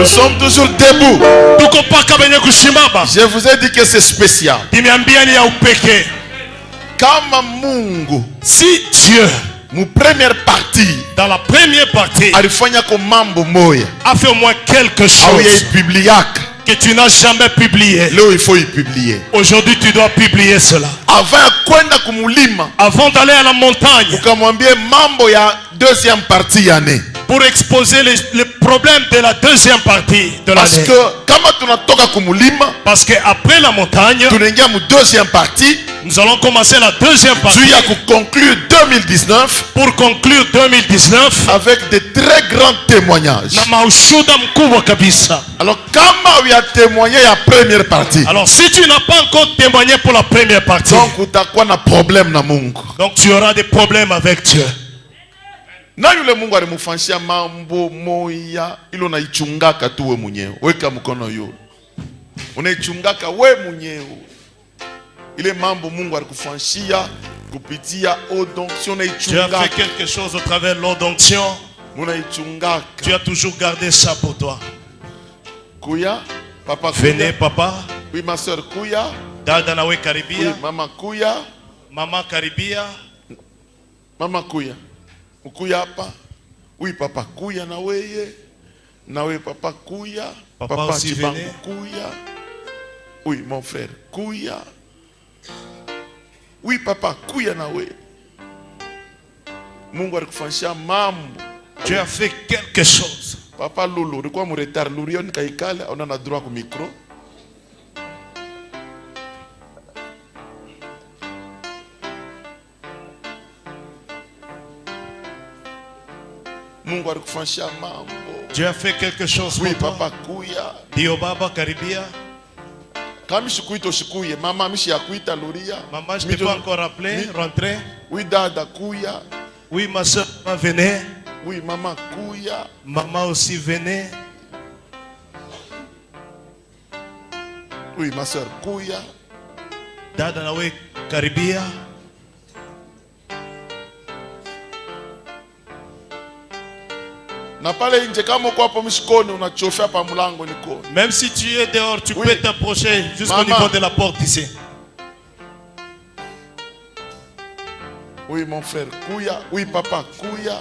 Nous sommes toujours debout. Je vous ai dit que c'est spécial. Kama Mungu, si Dieu, mon première partie, dans la première partie, alifanya ko mambo moya, a fait au moins quelque chose que tu n'as jamais publié. Là, il faut y publier. Aujourd'hui, tu dois publier cela. Avant d'aller à la montagne, mambo ya deuxième partie année. Pour exposer les problèmes de la deuxième partie de l'année. Parce que après la montagne, deuxième partie, nous allons commencer la deuxième partie. Pour conclure 2019. Pour conclure 2019 avec de très grands témoignages. Alors, comment il a témoigné la première partie? Alors, si tu n'as pas encore témoigné pour la première partie, donc tu auras des problèmes avec Dieu. Na yule Mungu alimufanyia mambo moya ilo naichungaka tu we mwenyewe. Weka mkono yo. Unaichungaka we mwenyewe. Ile mambo Mungu alikufanyia kupitia odonction naichungaka. Tu as fait quelque chose au travers de l'odonction. Unaichungaka. Tu as toujours gardé ça pour toi. Kuya, papa kuya. Venez papa. Oui ma soeur kuya. Dada nawe karibia. Oui, mama kuya. Mama karibia. Mama kuya. Ukuya hapa. Oui papa kuya na weye. Na we papa kuya. Papa aussi venez. Kuya. Oui mon frère kuya. Oui papa kuya na we. Mungu alikufanyia mambo. Tu as fait quelque chose. Papa Lulu, ulikuwa mu retard Lurion kaikale ona na droit ku micro. Mungu alikufanyia mambo. Tu as fait quelque chose. Oui papa kuya. Dio baba karibia. Kama shikuito shikuye mama mishi ya kuita Luria. Maman je t'ai pas encore appelé, rentrez. Oui dada kuya. Oui ma soeur venez. Oui maman kuya. Maman aussi venez. Oui ma soeur kuya. Dada nawe karibia. Même si tu es dehors, tu peux t'approcher jusqu'au niveau de la porte ici. Oui mon frère kuya. Oui papa kuya.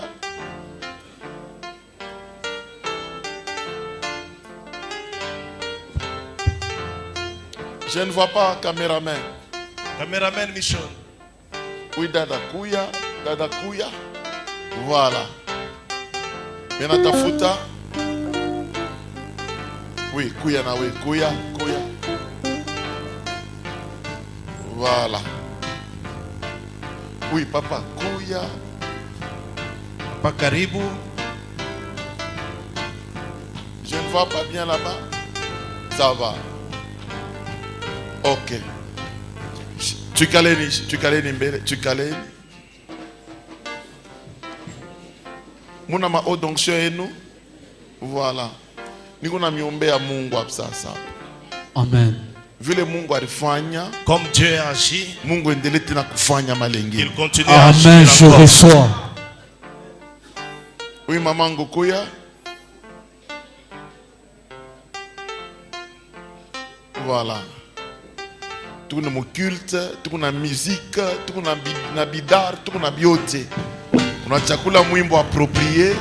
Je ne vois pas caméraman. Caméraman Michon. Oui dada kuya. Dada kuya. Voilà. Mena tafuta. Oui, kuya na we, kuya. Voilà. Oui, papa, kuya. Papa karibu. Je ne vois pas bien là-bas. Ça va. Ok. Tu kaleni mbele, tu kaleni. Muna ma odonction yenu. Voilà. Niko na miombea Mungu hapa sasa. Amen. Vile Mungu alifanya, comme Dieu agit, Mungu endelee tena kufanya malengine. Il continue à agir. Amen, je reçois. Oui maman Ngokuya. Voilà. Tuko na culte, tuko na musique, tuko na bidar, tuko na biote. Una chakula mwimbo approprié.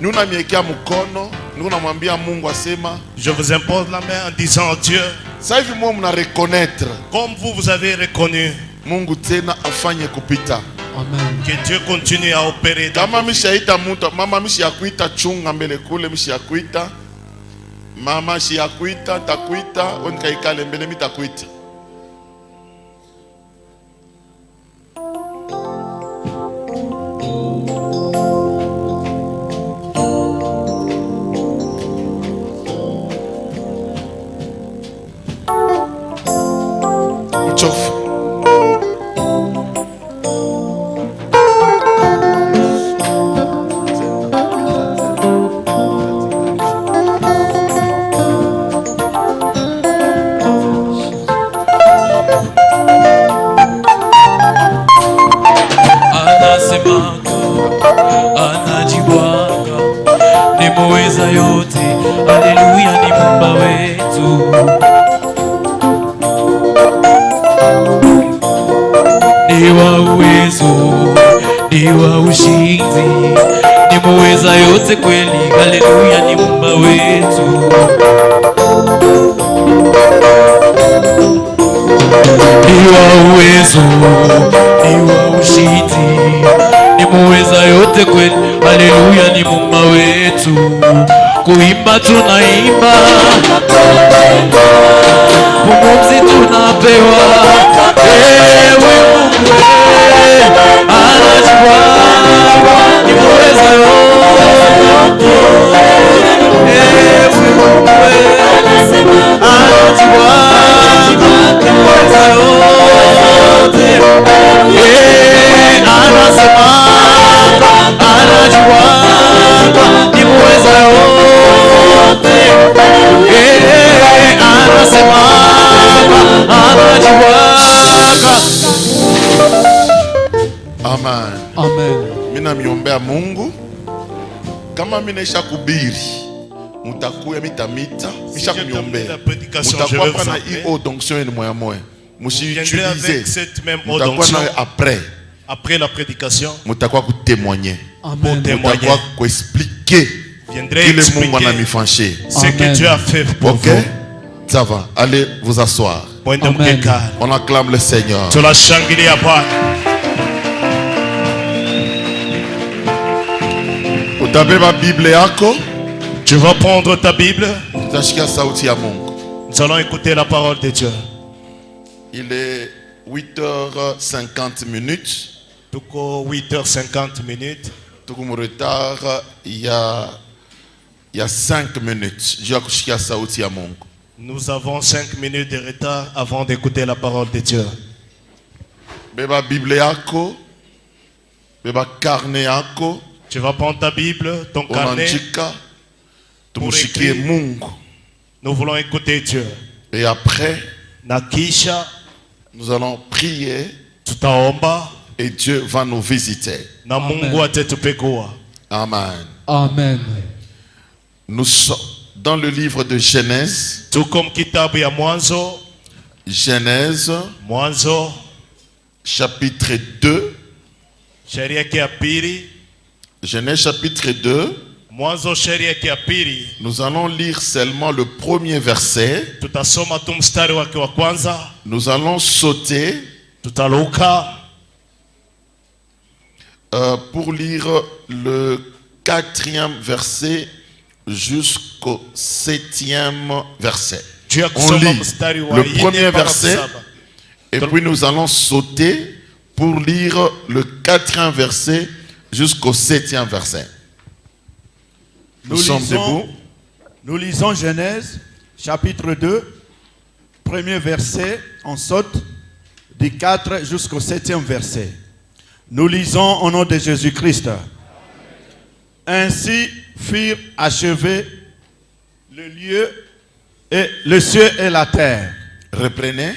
Nuna miekea mkono, nuna mwambia Mungu asema, je vous impose la main en disant à Dieu, sasa hivi mwa mna reconnaître, comme vous avez reconnu, Mungu tena afanye kupita. Amen. Que Dieu continue à opérer. Kama mishaita mtu, mama mishakuita chunga mbele kule mishakuita. Mama mishakuita, takuita, onkaikale mbele mitakuita. haleluya ni Muumba wetu. Ni wa uwezo, ni wa ushindi, ni muweza yote kweli, haleluya ni Muumba wetu. Ni wa uwezo, ni wa ushindi, ni muweza yote kweli, haleluya ni Muumba wetu. Kuimba tunaimba, pumzi tunapewa, ewe Mungu anajua, ni muweza yote, ewe Mungu anajua, ni muweza yote, anasema, anajua, ni muweza yote, anasema, anajua. Amen. Amen. Mina miombea Mungu kama minaisha kubiri mutakuya mitamita misha kumiombea mutakuwa pana hii eau d'onction yenu moya moya musiutilize mutakuwa nayo après la prédication mutakuwa kutémoigner Amen. mutakuwa kuexpliquer kile Mungu anamifanyia ce que Dieu a fait pour ok vous. ça va allez vous asseoir Amen. on acclame le Seigneur. Tunashangilia Bwana. Utabeba Bible yako Tu vas prendre ta Bible. utashikia sauti ya Mungu. Nous allons écouter la parole de Dieu. Il est 8h50 minutes. Tuko 8h50 minutes. Tuko mu retard il y a 5 minutes. Je vais kushikia sauti ya Mungu. Nous avons 5 minutes de retard avant d'écouter la parole de Dieu. Beba Bible yako. Beba carnet yako. Tu vas prendre ta Bible, ton carnet. Unaandika. Tumushikie Mungu. Nous voulons écouter Dieu. Et après, Nakisha, nous allons prier tutaomba et Dieu va nous visiter. na Mungu atatupekua. Amen. Amen. Nous sommes dans le livre de Genèse. Tuko kitabu ya Mwanzo, Genèse, Mwanzo chapitre 2. sheria yake ya pili. Genèse chapitre 2. Mwanzo sheria yake ya pili. Nous allons lire seulement le premier verset. Tutasoma tu mstari wake wa kwanza. Nous allons sauter Tutaluka pour lire le 4e verset jusqu'au 7e verset. On lit le premier verset et puis nous allons sauter pour lire le 4e verset jusqu'au 7e verset. Nous sommes debout. Nous lisons Genèse, chapitre 2, premier verset, on saute du 4 jusqu'au 7e verset. Nous lisons au nom de Jésus-Christ. Ainsi furent achevés le lieu et le ciel et la terre. Reprenez.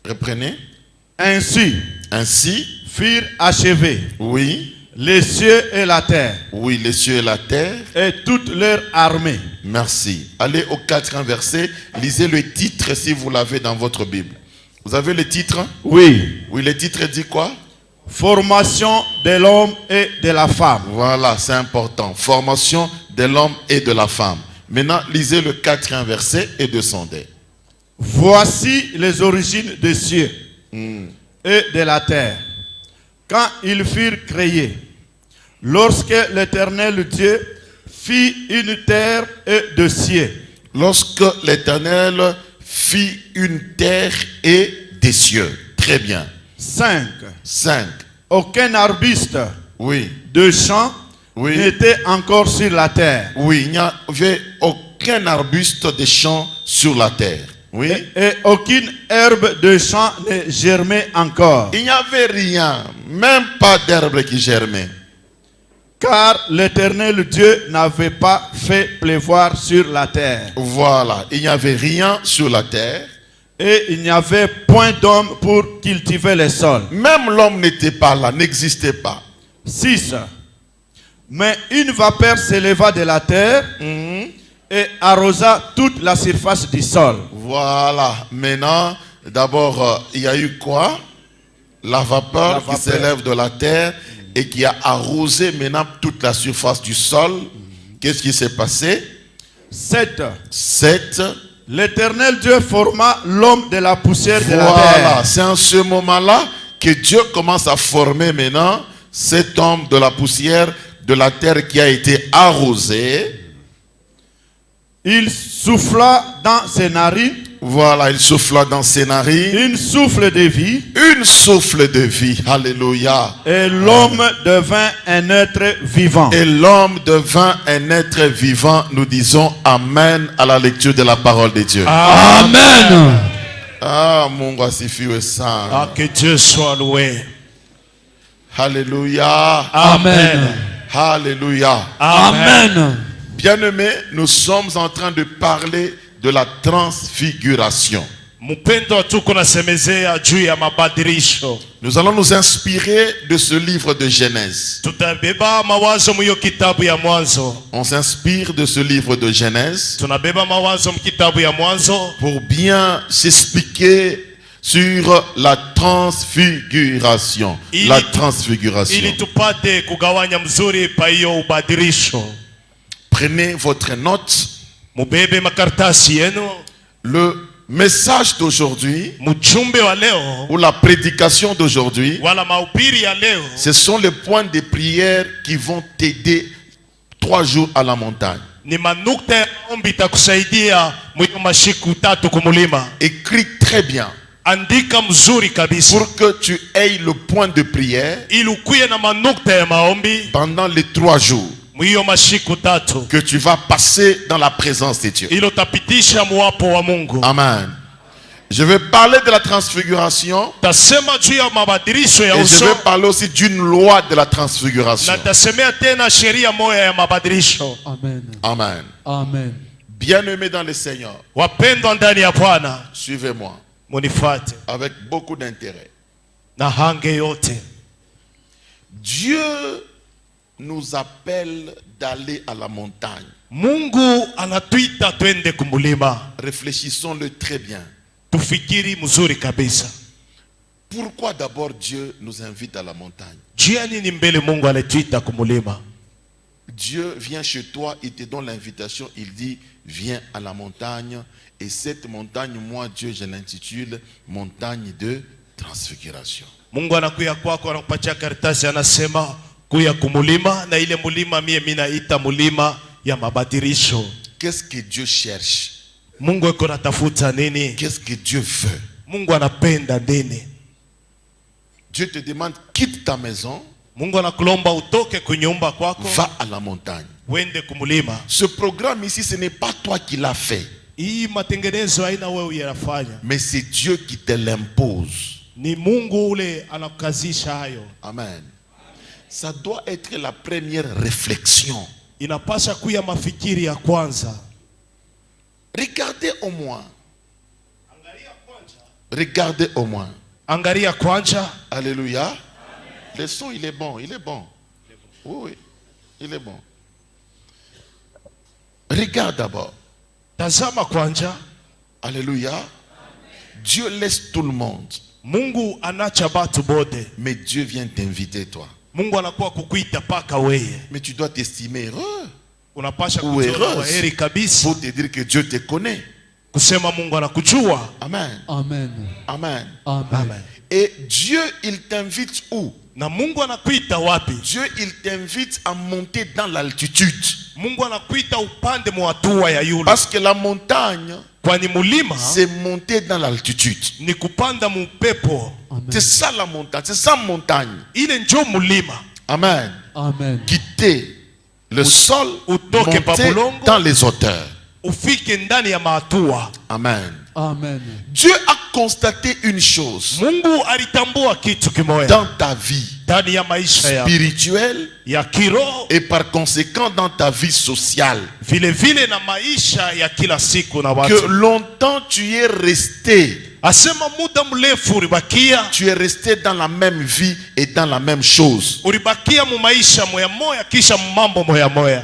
Reprenez. Ainsi furent achevés. Oui. Les cieux et la terre. Oui, les cieux et la terre. Et toute leur armée. Merci. Allez au 4e verset. Lisez le titre si vous l'avez dans votre Bible. Vous avez le titre? Oui. Oui, le titre dit quoi? Formation de l'homme et de la femme. Voilà, c'est important. Formation de l'homme et de la femme. Maintenant, lisez le 4e verset et descendez. Voici les origines des cieux et de la terre. Quand ils furent créés, lorsque l'Éternel Dieu fit une terre et des cieux. Lorsque l'Éternel fit une terre et des cieux. Très bien. 5. Aucun arbuste de champ n'était encore sur la terre. Oui, il n'y avait aucun arbuste de champ sur la terre. Oui. Et aucune herbe de champ ne germait encore. Il n'y avait rien, même pas d'herbe qui germait. Car l'Éternel Dieu n'avait pas fait pleuvoir sur la terre. Voilà, il n'y avait rien sur la terre. Et il n'y avait point d'homme pour cultiver le sol. Même l'homme n'était pas là, n'existait pas. 6. Mais une vapeur s'éleva de la terre et arrosa toute la surface du sol. Voilà. Maintenant, d'abord, il y a eu quoi? La vapeur qui s'élève de la terre et qui a arrosé maintenant toute la surface du sol. Qu'est-ce qui s'est passé? 7. 7. L'Éternel Dieu forma l'homme de la poussière de la Voilà. terre. C'est en ce moment-là que Dieu commence à former maintenant cet homme de la poussière de la terre qui a été arrosé. Il souffla dans ses narines. Voilà, il souffla dans ses narines. Une souffle de vie. Une souffle de vie. Alléluia. Et l'homme devint un être vivant. Et l'homme devint un être vivant. Nous disons Amen à la lecture de la parole de Dieu. Amen. Ah, Mungu asifiwe sana. Ah, que Dieu soit loué. Alléluia. Amen. Alléluia. Amen. Bien-aimés, nous sommes en train de parler de la transfiguration. Mpendo tuko nasemezea juu ya mabadilisho. Nous allons nous inspirer de ce livre de Genèse. Tutabeba mawazo mu kitabu ya Mwanzo. On s'inspire de ce livre de Genèse Tunabeba mawazo mu kitabu ya Mwanzo pour bien s'expliquer sur la transfiguration. La transfiguration. ili tupate kugawanya mzuri pa hiyo ubadilisho. Prenez votre note. Mubebe makartasi yenu. Le message d'aujourd'hui Mjumbe wa leo ou la prédication d'aujourd'hui, wala mahubiri ya leo ce sont les points de prière qui vont t'aider 3 jours à la montagne. ni manukta ya ombi itakusaidia mwiyo mashiku 3 kumulima. Écris très bien Andika mzuri kabisa pour que tu aies le point de prière ili ukuye na manukta ya maombi pendant les 3 jours mwiyo mashiku 3 que tu vas passer dans la présence de Dieu. ilo tapitisha muwapo wa Mungu. Amen. Je vais parler de la transfiguration Tasema juu ya mabadilisho ya et je uso vais parler aussi d'une loi de la transfiguration. na tasemea tena sheria moja ya mabadilisho. Amen. Amen. Amen. Bien-aimés dans le Seigneur, Wapendwa ndani ya Bwana, suivez-moi munifate avec beaucoup d'intérêt. na hange yote. Dieu nous appelle d'aller à la montagne. Mungu anatuita twende kumulima. Réfléchissons-le très bien. Tufikiri mzuri kabisa. Pourquoi d'abord Dieu nous invite à la montagne? Jia nini mbele Mungu anatuita kumulima? Dieu vient chez toi, il te donne l'invitation, il dit viens à la montagne. Et cette montagne, moi Dieu, je l'intitule montagne de transfiguration. Mungu anakuya kwako anakupatia karatasi anasema kuya kumulima na ile mulima mie minaita mulima ya mabadilisho. Qu'est-ce que Dieu cherche? Mungu yuko natafuta nini? Qu'est-ce que Dieu veut? Mungu anapenda nini? Dieu te demande quitte ta maison, Mungu anakulomba utoke kunyumba kwako va à la montagne. wende kumulima. Ce programme ici, ce n'est pas toi qui l'as fait, Hii matengenezo haina wewe uyafanya. mais c'est Dieu qui te l'impose. Ni Mungu ule anakukazisha hayo. Amen. Ça doit être la première réflexion. Inapasha kuya mafikiri ya kwanza. Regardez au moins. Regardez au moins. Angalia kwanza. Alléluia. Le son, il est bon, il est bon. Oui, il est bon. Regarde d'abord. Tazama kwanza. Alléluia. Dieu laisse tout le monde. Mungu anacha batu bote. Mais Dieu vient t'inviter toi. Mungu anakuwa kukuita paka weye. Mais tu dois t'estimer heureux Unapasha ou kujiona heureuse waheri kabisa. pour te dire que Dieu te connaît. Kusema Mungu anakujua. Amen. Amen. Amen. Amen. Et Dieu, il t'invite où? Na Mungu anakuita wapi? Dieu, il t'invite à monter dans l'altitude. Mungu anakuita upande mwa hatua ya yule. Parce que la montagne, Kwani mulima c'est monter dans l'altitude. ni kupanda mupepo. C'est ça la montagne. C'est ça montagne. Ile njo mulima. Amen. Amen. Quitter le sol, utoke monter Babulongo. dans les hauteurs. Ufike ndani ya mahatua. Amen. Amen. Dieu a constaté une chose Mungu alitambua kitu kimoja dans ta vie ndani ya maisha ya spirituelle kiroho et par conséquent dans ta vie sociale. vile vile na maisha ya kila siku na Que watu. longtemps tu es resté Asema muda mrefu ulibakia. Tu es resté dans la même vie et dans la même chose. Ulibakia mu maisha moya moya kisha mambo moya moya.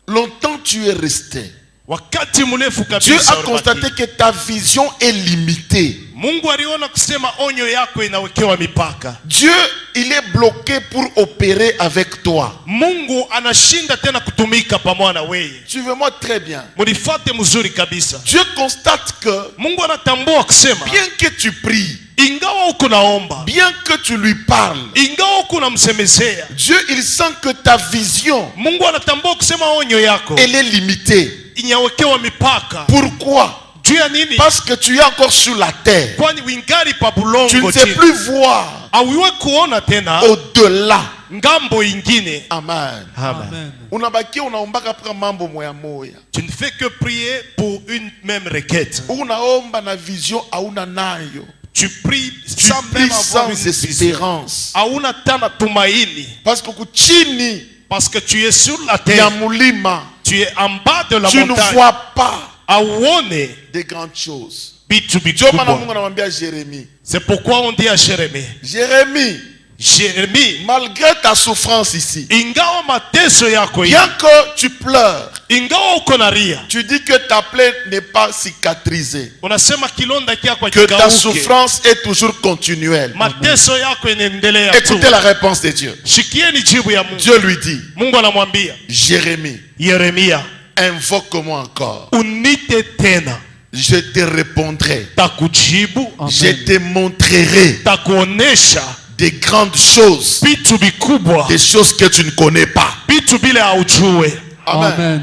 Longtemps tu es resté. Wakati mrefu kabisa. Dieu a constaté que ta vision est limitée. Mungu aliona kusema onyo yako inawekewa mipaka. Dieu, il est bloqué pour opérer avec toi. Mungu anashinda tena kutumika pamoja na wewe. Suivez-moi très bien. Munifate mzuri kabisa. Dieu constate que Mungu anatambua kusema bien que tu pries, ingawa uko naomba, bien que tu lui parles, ingawa uko namsemezea, Dieu, il sent que ta vision, Mungu anatambua kusema onyo yako elle est limitée. inawekewa mipaka. Pourquoi? Juu ya nini? Parce que tu es encore sur la terre. Kwani wingari pa Tu bulongo ne sais chini. plus voir Auiwe kuona tena au-delà. ngambo ingine. Amen. Amen. Unabakia unaombaka pra mambo moya moya. Tu ne fais que prier pour une même requête. Unaomba na vision hauna nayo. Tu pries Tu sans pries même avoir une sans vision. espérance. Hauna tana tumaini. Parce que kuchini Parce que tu es sur la ya terre. mulima, Tu es en bas de la tu ne montagne. vois pas Auone des grandes choses. bitu Dieu maana bikubwa. Mungu anamwambia Jérémie. C'est pourquoi on dit à Jérémie, Jérémie, Jérémie, malgré ta souffrance ici, ingawa mateso yako hii, bien que tu pleures, ingawa uko na ria, tu dis que ta plaie n'est pas cicatrisée, unasema kilonda kyako que ta kikauke. souffrance est toujours continuelle. Mateso yako inaendelea tu. Écoutez la réponse de Dieu. Shikieni jibu ya Mungu. Dieu lui dit, Mungu anamwambia Jérémie, Yeremia, invoque-moi encore. unite tena, Je te répondrai. takujibu, Je te montrerai takuonesha des grandes choses, vitu vikubwa, des choses que tu ne connais pas. vitu bila haujue. Amen. Amen.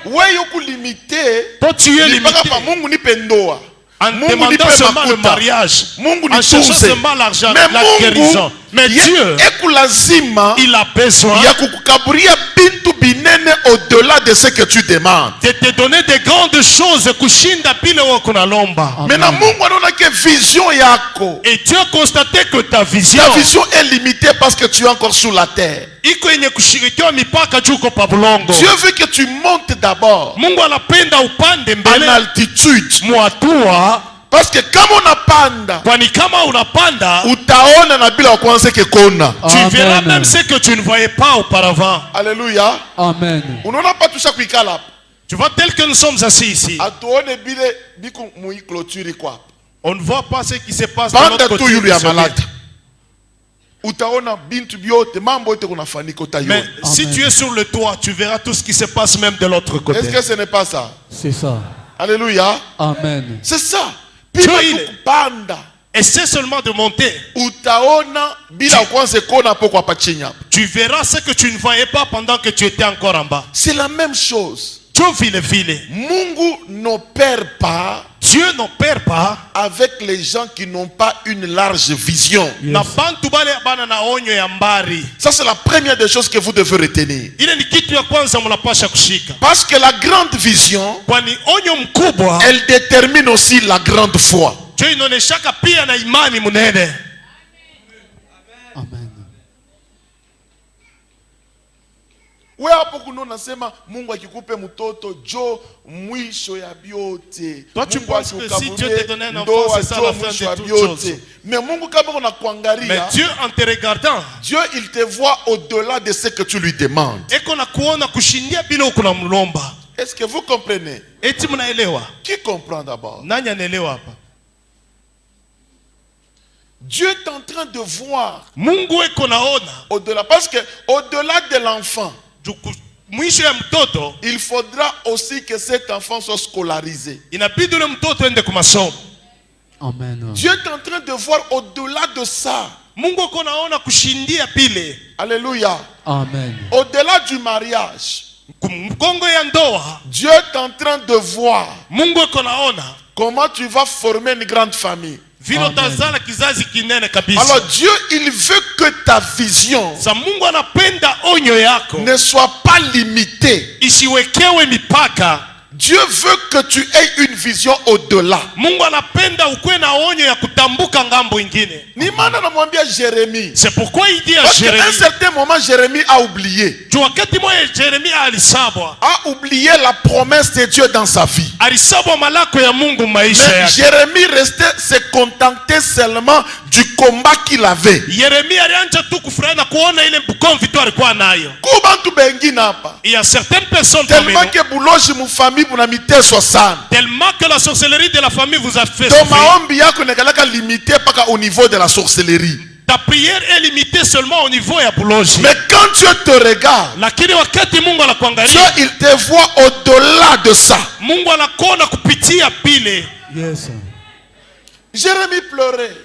Wewe yuko limité. Toi tu es Mpaka limité pa Mungu nipe ndoa. en Mungu demandant nipe seulement le makuta. mariage, Mungu en cherchant nitunze. seulement l'argent, Mais la guérison. Mungu Mais Dieu, ekulazima il a besoin ya kukukaburia bintu binene au-delà de ce que tu demandes. de te donner des grandes choses kushinda bile wako nalomba. Maintenant Mungu anaona que vision yako. Et Dieu a constaté que ta vision Ta vision est limitée parce que tu es encore sur la terre. iko yenye kushirikiwa mipaka juu uko pa bulongo. Dieu veut que tu montes d'abord Mungu anapenda upande en mbele altitude. mwatua, Parce que kama unapanda, kwani kama unapanda utaona na bila kwanza kekona. tu Amen. verras même ce que tu ne voyais pas auparavant. Alléluia. Amen. Unaona pas tusha kuikala hapa. Tu vois, tel que nous sommes assis ici, Atuone bile biku mui clôture kwa. on ne voit pas ce qui se passe de Banda l'autre tu côté. yule ya de ce mur. malata. Utaona bintu biote mambo yote kunafanyika Mais utaiona. si Amen. tu es sur le toit, tu verras tout ce qui se passe même de l'autre côté. Est-ce que ce n'est pas ça? C'est ça. Alléluia. Amen. C'est ça. Pima Joile. tukupanda. Essaie seulement de monter. Utaona bila kwanza kona hapo kwa pachinya. Tu verras ce que tu ne voyais pas pendant que tu étais encore en bas. C'est la même chose. Tu vile vile. Mungu n'opère pas Dieu n'opère pas avec les gens qui n'ont pas une large vision. na bantu bale bana na onyo ya mbari. Ça c'est la première des choses que vous devez retenir. Ile ni kitu ya kwanza mnapasha kushika. Parce que la grande vision, Kwani onyo mkubwa elle détermine aussi la grande foi. ndio inaoneshaka pia na imani munene. Amen. Wewe hapo kuna unasema Mungu akikupe mtoto jo mwisho ya biote. Toi, tu Mungu penses que si akikukabulie Dieu te donne un enfant, ndoa c'est ça jo la fin mwisho de ya toutes biote. choses. Mais Mungu kama Mais unakuangalia, Dieu en te regardant, Dieu il te voit au-delà de ce que tu lui demandes. eko na kuona kushindia bila uko na mlomba. Est-ce que vous comprenez? Eti mnaelewa? Qui comprend d'abord? Nani anaelewa hapa? Dieu est en train de voir Mungu eko naona au-delà. Parce que au-delà de l'enfant, mwisho ya mtoto il faudra aussi que cet enfant soit scolarisé. inabidi ule mtoto ende kwa masomo. Amen. Dieu est en train de voir au-delà de ça. Mungu eko naona kushindia pile. Alléluia. Amen. Au-delà du mariage, Mkongo ya ndoa, Dieu est en train de voir Mungu eko naona comment tu vas former une grande famille. vile Amen. utazala kizazi kinene kabisa. Alors Dieu, il veut que ta vision Sa Mungu anapenda onyo yako ne soit pas limitée. isiwekewe mipaka. Dieu veut que tu aies une vision au-delà. Mungu anapenda ukuwe na onyo ya kutambuka ngambo ingine. Ni maana namwambia Jérémie. C'est pourquoi il dit à Parce qu'à un Jérémie. certain moment, Jérémie a oublié. Tu wakati moja Jérémie alisabwa. A oublié la promesse de Dieu dans sa vie. Alisabwa malako ya Mungu maisha Mais yake. Jérémie restait, se contentait seulement du combat qu'il avait. Yeremia alianza tu kufurahi na kuona ile bukomvi tu alikuwa nayo. Kubantu bengine hapa. Il y a certaines personnes parmi Tellement nous, que buloji mu famille buna miteswa sana. tellement que la sorcellerie de la famille vous a fait Donc souffrir. maombi yako nekalaka limité paka au niveau de la sorcellerie. Ta prière est limitée seulement au niveau ya buloji. Mais quand Dieu te regarde, Lakini wakati Mungu Dieu anakuangalia, il te voit au-delà de ça. Mungu anakuona kupitia pile. Yes. Jérémie pleurait.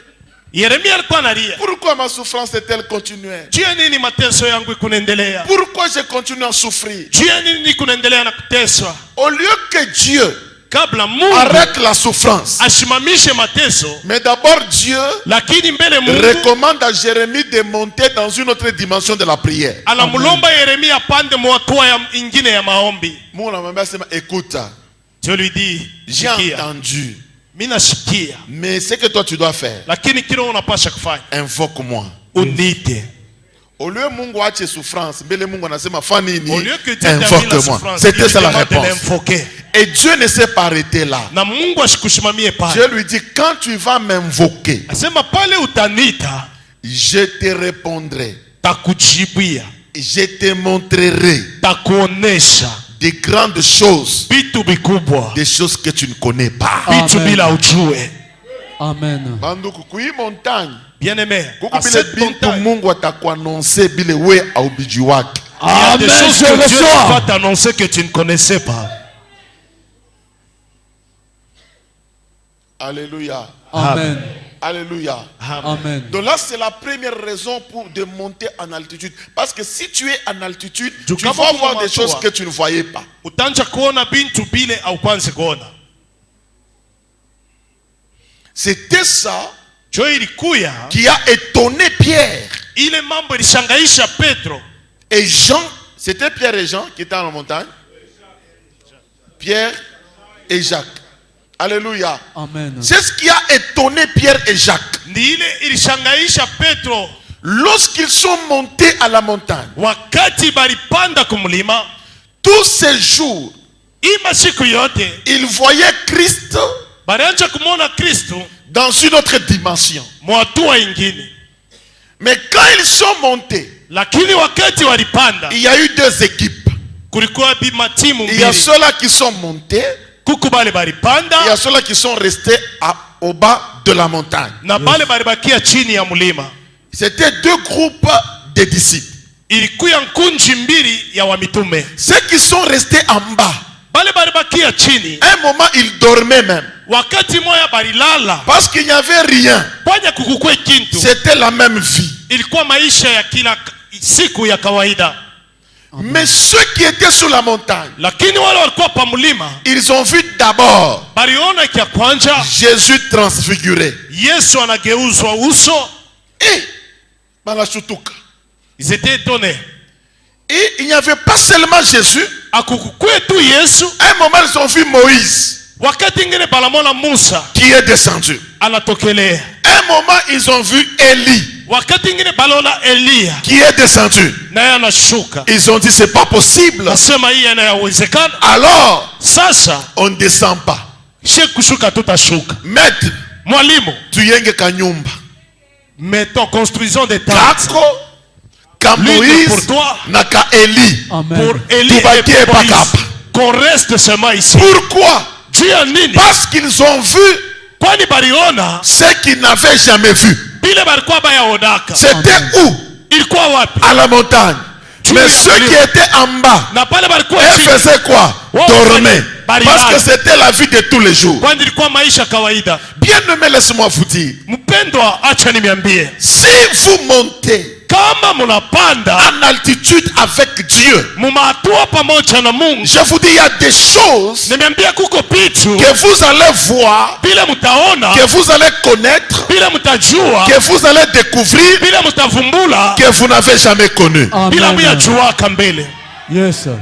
Yeremia alikuwa analia. Pourquoi ma souffrance est-elle continuelle? Juu ya nini mateso yangu kunaendelea? Pourquoi je continue à souffrir? Juu ya nini kunaendelea na kuteswa? Au lieu que Dieu Kabla Mungu arrête la souffrance, asimamishe mateso, mais d'abord Dieu lakini mbele Mungu recommande à Jérémie de monter dans une autre dimension de la prière. anamlomba Yeremia apande mwatua ya ingine ya maombi. Mungu anamwambia sema, écoute, Dieu lui dit, j'ai sikia, entendu, mimi nasikia, mais ce que toi tu dois faire, lakini kile unapasha kufanya invoque-moi. uniite. Au lieu Mungu ache souffrance, mbele Mungu anasema fanya Au nini? lieu que Dieu termine la Invoque-moi. souffrance, C'était ça la il demande de réponse. l'invoquer. Et Dieu ne s'est pas arrêté là. Na Mungu ashikushimamie pale. Dieu lui dit, quand tu vas m'invoquer, Asema pale utanita, je te répondrai. takujibia, Je te montrerai takuonesha des grandes choses, vitu vikubwa, des choses que tu ne connais pas. vitu Amen. bila ujue. Amen. Banduku kui montagne. Bien-aimé, Kuku à bile cette bintu montagne, Mungu atakuannoncer bile we aubiji wake. il y a des Amen, choses je que Dieu reçois. va t'annoncer que tu ne connaissais pas. Alléluia. Amen. Alléluia. Amen. Donc là, c'est la première raison pour de monter en altitude. Parce que si tu es en altitude, tu Kama vas Mungu voir des choses amatoa. que tu ne voyais pas. Utanja kuona bintu bile au kwanze kuona. C'était ça Jo ilikuya, qui a étonné Pierre. ile mambo ilishangaisha Petro. Et Jean, c'était Pierre et Jean qui étaient dans la montagne. Pierre et Jacques. Alléluia. Amen. C'est ce qui a étonné Pierre et Jacques. Ni ile ilishangaisha Petro Lorsqu'ils sont montés à la montagne, wakati balipanda kumlima. tous ces jours, Hii masiku yote ils voyaient Christ balianza kumwona Kristo dans une autre dimension. mwatua ingine, Mais quand ils sont montés, lakini wakati walipanda il y a eu deux équipes. kulikuwa matimu Il y a mbili. ceux-là qui sont montés, Kuku bale il y balipanda a ceux-là qui sont restés au bas de la montagne. na bale balibakia chini ya mlima. C'était deux groupes de disciples. Ilikuya nkunji mbili ya wamitume. Ceux qui sont restés en bas, Bale balibakia chini, à un moment, ils dormaient même. wakati moya balilala, Parce qu'il n'y avait rien. kwanya kukukwe kintu. C'était la même vie. Ilikuwa maisha ya kila siku ya kawaida, Mais ceux qui étaient sur la montagne, lakini wale walikuwa pa mlima ils ont vu d'abord baliona kia kwanja Jésus transfiguré. Yesu anageuzwa uso. Et, Balashutuka. Ils étaient étonnés. Et il n'y avait pas seulement Jésus. Akukukwe tu Yesu, À un moment, ils ont vu Moïse wakati ingine balamona Musa qui est descendu. anatokelea, À un moment, ils ont vu Élie wakati ingine balona Eliya qui est descendu. naye anashuka. Ils ont dit, c'est pas possible. Nasema hii yanayowezekana. Alors, Sasa on ne descend pas. she kushuka tutashuka. Maître, Mwalimu, tuyenge kanyumba. mettons, construisons des tentes Kako, ka L'une pour Moïse, toi. na ka Élie. Amen. pour Élie et Tubakie pour Moïse. pakapa. Qu'on reste seulement ici. Pourquoi? Juu ya nini? Parce qu'ils ont vu Kwani baliona ce qu'ils n'avaient jamais vu. bile balikuwa bayaonaka. C'était où? Ilikuwa wapi? À la montagne. Mais ceux qui étaient en bas, Na pale balikuwa elles chini. faisaient quoi? Dormaient. Parce que c'était la vie de tous les jours. Kwani ilikuwa maisha kawaida. Bien-aimé, laisse-moi vous dire. Mpendwa, acha niambie, Si vous montez kama munapanda en altitude avec Dieu, mumatua pamoja na Mungu, je vous dis, il y a des choses nimeambia kuko pitu que vous allez voir, bila mutaona, que vous allez connaître, bila mutajua, que vous allez découvrir, bila mutavumbula, que vous n'avez jamais connu. bila Amen. muyajuaka mbele. Yes, sir.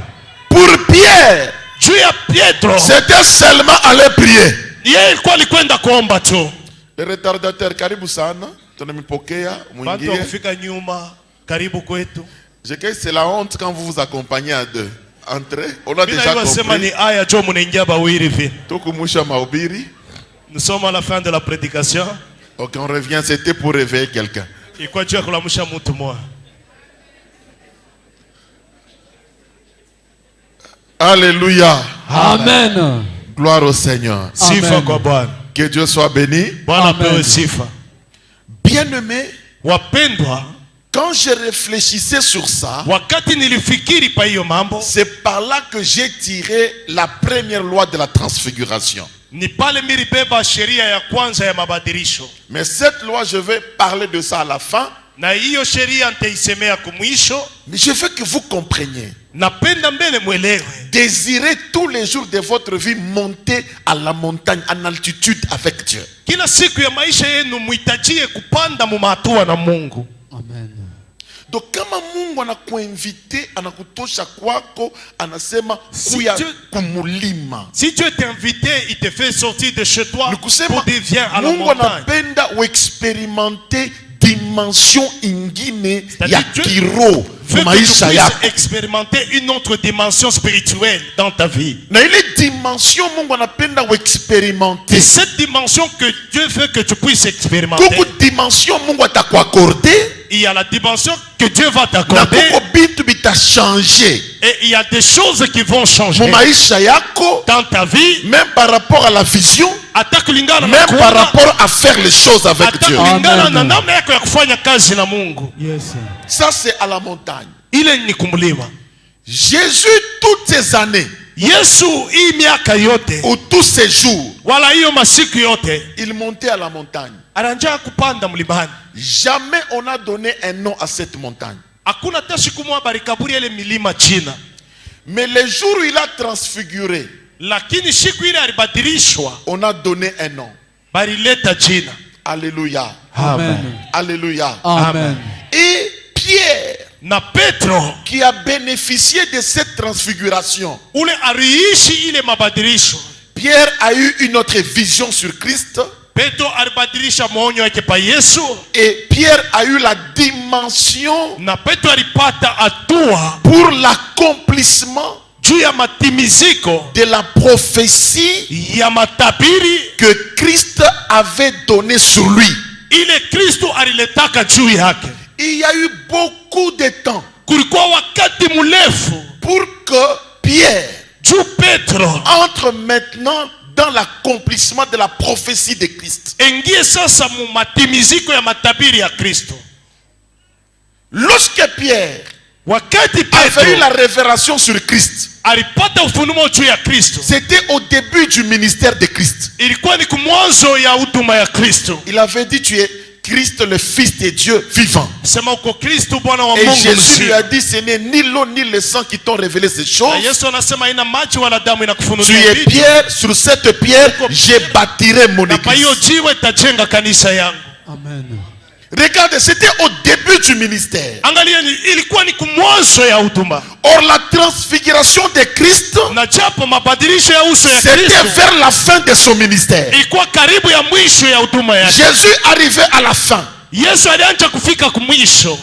Pour Pierre, juu ya Pietro, c'était seulement aller prier. yeye ilikuwa alikwenda kuomba tu. Le retardateur, karibu sana, tunamipokea Watu wa mwingie. kufika nyuma, karibu kwetu. Je sais que c'est la honte quand vous vous accompagnez à deux. Entrez, on a Mimi déjà nasema ni compris. aya jo mnaingia bawili hivi. Tukumusha mahubiri. Nous sommes à la fin de la prédication. Ok, on revient, c'était pour réveiller quelqu'un. Ilikuwa juu ya kulamusha mtu mmoja. Alléluia. Amen. Gloire au Seigneur. Sifa Amen. kwa Bwana. Que Dieu soit béni. Bwana Amen. pewe sifa. Bien-aimé, Wapendwa, quand je réfléchissais sur ça, wakati nilifikiri pa hiyo mambo, c'est par là que j'ai tiré la première loi de la transfiguration. ni pale milibeba sheria ya kwanza ya mabadilisho. Mais cette loi, je vais parler de ça à la fin. Na hiyo sheria nitaisemea kumwisho. Mais je veux que vous compreniez. Napenda mbele mwelewe. Désirez tous les jours de votre vie monter à la montagne, en altitude avec Dieu. Kila siku ya maisha yenu muhitajie kupanda mumatua na Mungu. Amen. Donc kama Mungu anakuinvite, anakutosha kwako, anasema kuya Dieu- kumulima. Si Dieu t'invite, il te fait sortir de chez toi Ni kusema pour dire viens à la Mungu montagne. anapenda uexperimenter dimension ingine C'est-à-dire ya Dieu kiroho veut que tu maisha puisses yako. expérimenter une autre dimension spirituelle dans ta vie. Na ile dimension Mungu anapenda C'est uexperimenter. cette dimension que Dieu veut que tu puisses expérimenter. Kuko dimension Mungu atakuaccorder, Il y a la dimension que Dieu va na t'accorder kuko bintu bitachanger et il y a des choses qui vont changer mu maisha yako, dans ta vie. même par rapport à la vision, Hata kulingana na même par kuona, rapport à faire les choses avec hata Dieu. kulingana na Amen. namna yako ya kufanya kazi na Mungu. Yes. Ça c'est à la montagne. Ile ni kumlima. Jésus, toutes ces années, Yesu hii miaka yote ou tous ces jours, wala hiyo masiku yote il montait à la montagne. ananja kupanda mlimani. Jamais on a donné un nom à cette montagne. Hakuna hata siku moja barikaburi ile milima jina, Mais le jour où il a transfiguré, lakini siku ile alibadilishwa, on a donné un nom. balileta jina. Alléluia. Amen. Alléluia. Amen. Et Pierre, Na Petro qui a bénéficié de cette transfiguration, ule aliishi ile mabadilisho. Pierre a eu une autre vision sur Christ. Petro alibadilisha maonyo yake pa Yesu, Et Pierre a eu la dimension na Petro alipata hatua pour l'accomplissement juu ya matimiziko de la prophétie ya matabiri que Christ avait donnée sur lui. ile Kristo aliletaka juu yake. Il y a eu beaucoup de temps Kulikuwa wakati mrefu pour que Pierre juu Petro entre maintenant dans l'accomplissement de la prophétie de Christ. ingie sasa mu matimiziko ya matabiri ya Kristo. Lorsque Pierre Wakati avait eu Petro la révélation sur Christ, alipata ufunuo juu ya Kristo, c'était au début du ministère de Christ. ilikuwa ni kumwanzo ya huduma ya Kristo. Il avait dit, tu es Christ le Fils de Dieu vivant. Sema uko Kristo Bwana wa Et Mungu Jésus lui mzima. a dit, ce n'est ni l'eau ni le sang qui t'ont révélé ces Na choses. Yesu anasema ina maji wala damu Tu inakufunulia es vitu. Pierre, sur cette pierre, je bâtirai mon Na kwa hiyo église. jiwe tajenga kanisa yangu. Amen. Regardez, c'était au début du ministère. Angalieni, ilikuwa ni kumwanzo ya huduma. Or, la transfiguration de Christ, Na japo mabadilisho ya uso ya c'était Kristo vers la fin de son ministère. ilikuwa karibu ya mwisho ya huduma yake. Jésus arrivait à la fin. Yesu alianza kufika kumwisho.